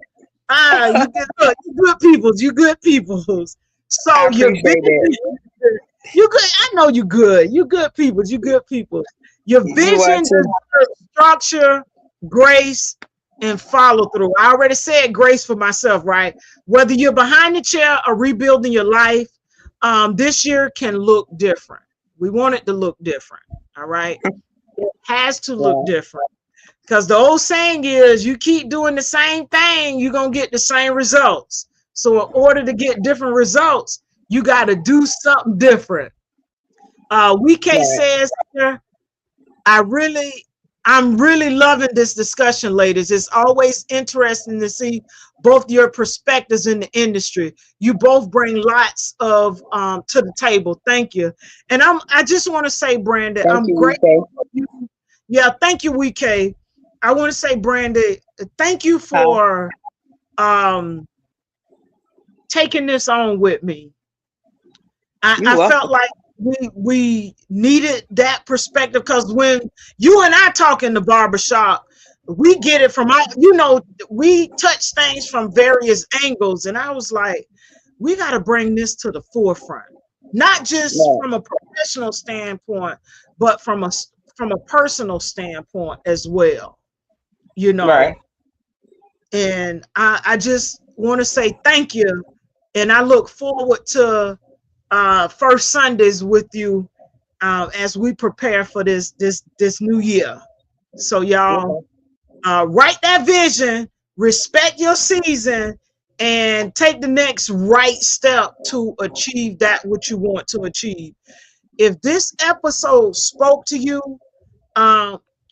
You good peoples. So you're you good. I know you good. You good peoples. Your vision is structure, grace, and follow through. I already said grace for myself, right? Whether you're behind the chair or rebuilding your life, this year can look different. We want it to look different. All right. It has to look different. Because the old saying is, you keep doing the same thing, you're going to get the same results. So in order to get different results, you got to do something different. says here, I'm really loving this discussion, ladies. It's always interesting to see both your perspectives in the industry. You both bring lots of to the table. Thank you. And I just want to say, Brandon, I'm grateful for you. Yeah, thank you, WK. I want to say, Brandon, thank you for taking this on with me. I felt like we needed that perspective, because when you and I talk in the barbershop, we get it from we touch things from various angles, and I was like, we got to bring this to the forefront, not just from a professional standpoint, but from a personal standpoint as well, Right. And I just want to say thank you, and I look forward to first Sundays with you as we prepare for this new year. So y'all write that vision, respect your season, and take the next right step to achieve that which you want to achieve. If this episode spoke to you,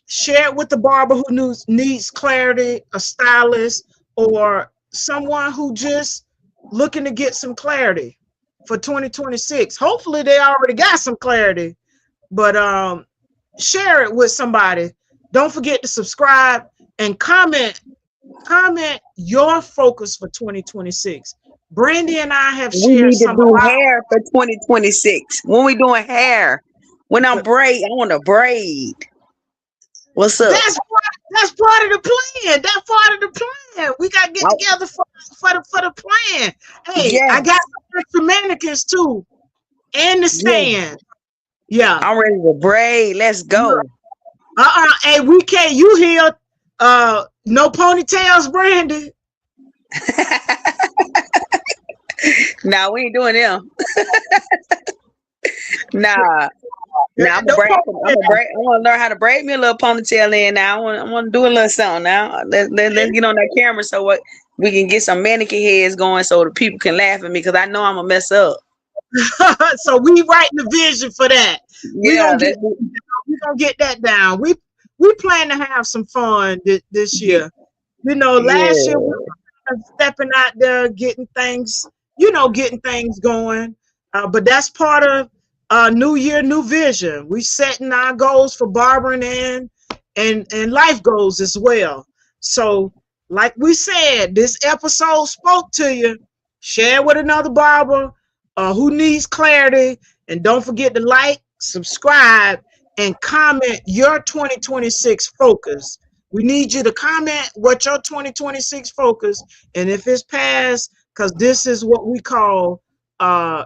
share it with the barber who needs clarity, a stylist, or someone who just looking to get some clarity for 2026. Hopefully they already got some clarity, but share it with somebody. Don't forget to subscribe and comment your focus for 2026. Brandi and I have shared We need to do hair for 2026. When we doing hair, When I'm braid, I want to braid. What's up? That's part of the plan. That's part of the plan. We got to get together for the plan. Hey, Yeah. I got some extra mannequins too, and the stand. Yeah. I'm ready to braid. Let's go. Hey, we can't. You hear? No ponytails, Brandi. Nah, we ain't doing them. Nah. Now I'm gonna I want to learn how to braid me a little ponytail in now. I want to do a little something now. Let's get on that camera so we can get some mannequin heads going so the people can laugh at me because I know I'm gonna mess up. So we writing the vision for that. Yeah, We're gonna get that down. We plan to have some fun this year. You know, last year we were stepping out there, getting things going. But that's part of new year, new vision. We setting our goals for barbering and life goals as well. So, like we said, this episode spoke to you. Share with another barber who needs clarity, and don't forget to like, subscribe, and comment your 2026 focus. We need you to comment what your 2026 focus, and if it's past, because this is what we call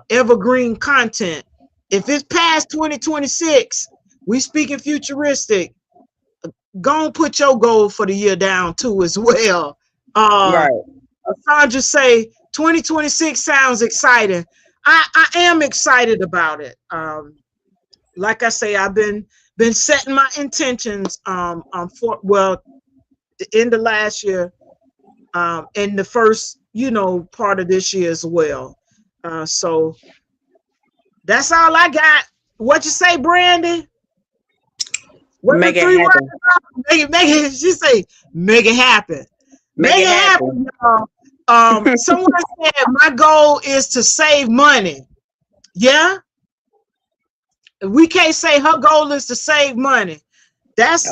evergreen content. If it's past 2026, we speaking futuristic. Go and put your goal for the year down too as well. right. Sandra say 2026 sounds exciting. I am excited about it. Like I say, I've been setting my intentions for the end of last year, and the first part of this year as well. So that's all I got. What you say, Brandi? Make it happen. Make it. She say, make it happen. Make it happen, y'all. Someone said my goal is to save money. Yeah. We can't say her goal is to save money. That's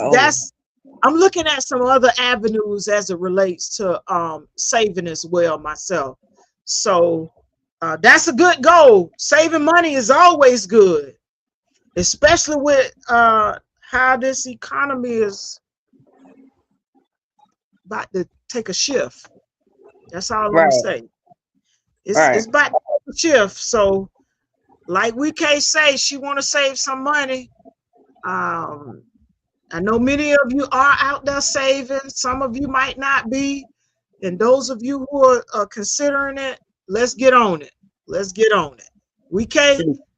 I'm looking at some other avenues as it relates to saving as well myself. So that's a good goal. Saving money is always good, especially with how this economy is about to take a shift. That's all I'm gonna say. It's about to take a shift. So, like we can't say she want to save some money. I know many of you are out there saving. Some of you might not be. And those of you who are considering it, let's get on it. Let's get on it.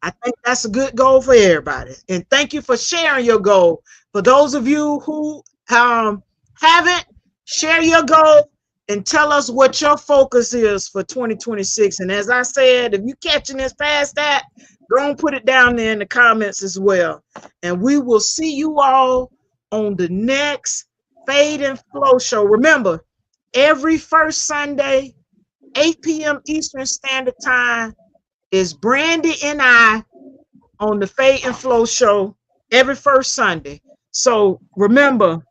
I think that's a good goal for everybody. And thank you for sharing your goal. For those of you who haven't, share your goal and tell us what your focus is for 2026. And as I said, if you're catching this past that, go and put it down there in the comments as well. And we will see you all on the next Fade and Flow show. Remember, every first Sunday, 8 p.m. Eastern Standard Time, is Brandi and I on the Fade and Flow show every first Sunday. So remember,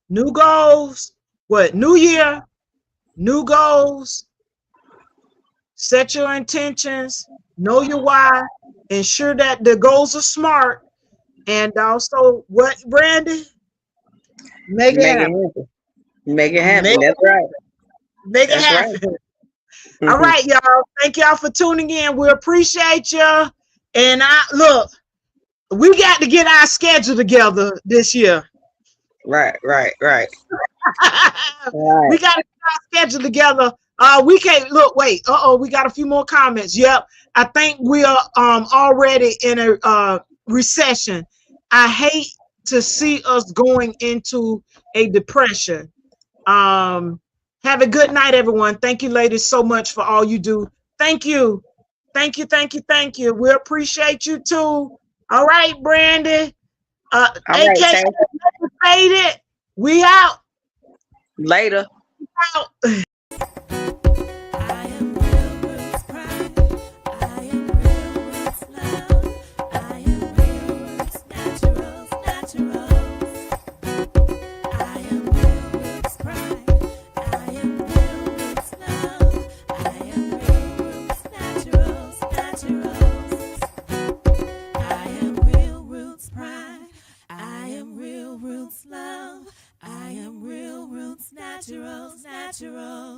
new goals, new year, new goals, set your intentions, know your why, ensure that the goals are smart, and also what, Brandi? Make it happen. Make it happen. That's right. Make it happen. Right. All right, y'all. Thank y'all for tuning in. We appreciate you. And we got to get our schedule together this year. Right. We got to get our schedule together. We can't wait. We got a few more comments. Yep. I think we are already in a recession. I hate to see us going into a depression. Have a good night, everyone. Thank you, ladies, so much for all you do. Thank you. Thank you. We appreciate you too. All right, Brandi. AK Faded. We out. Later. Out. I am roots love. I am real roots naturals, natural.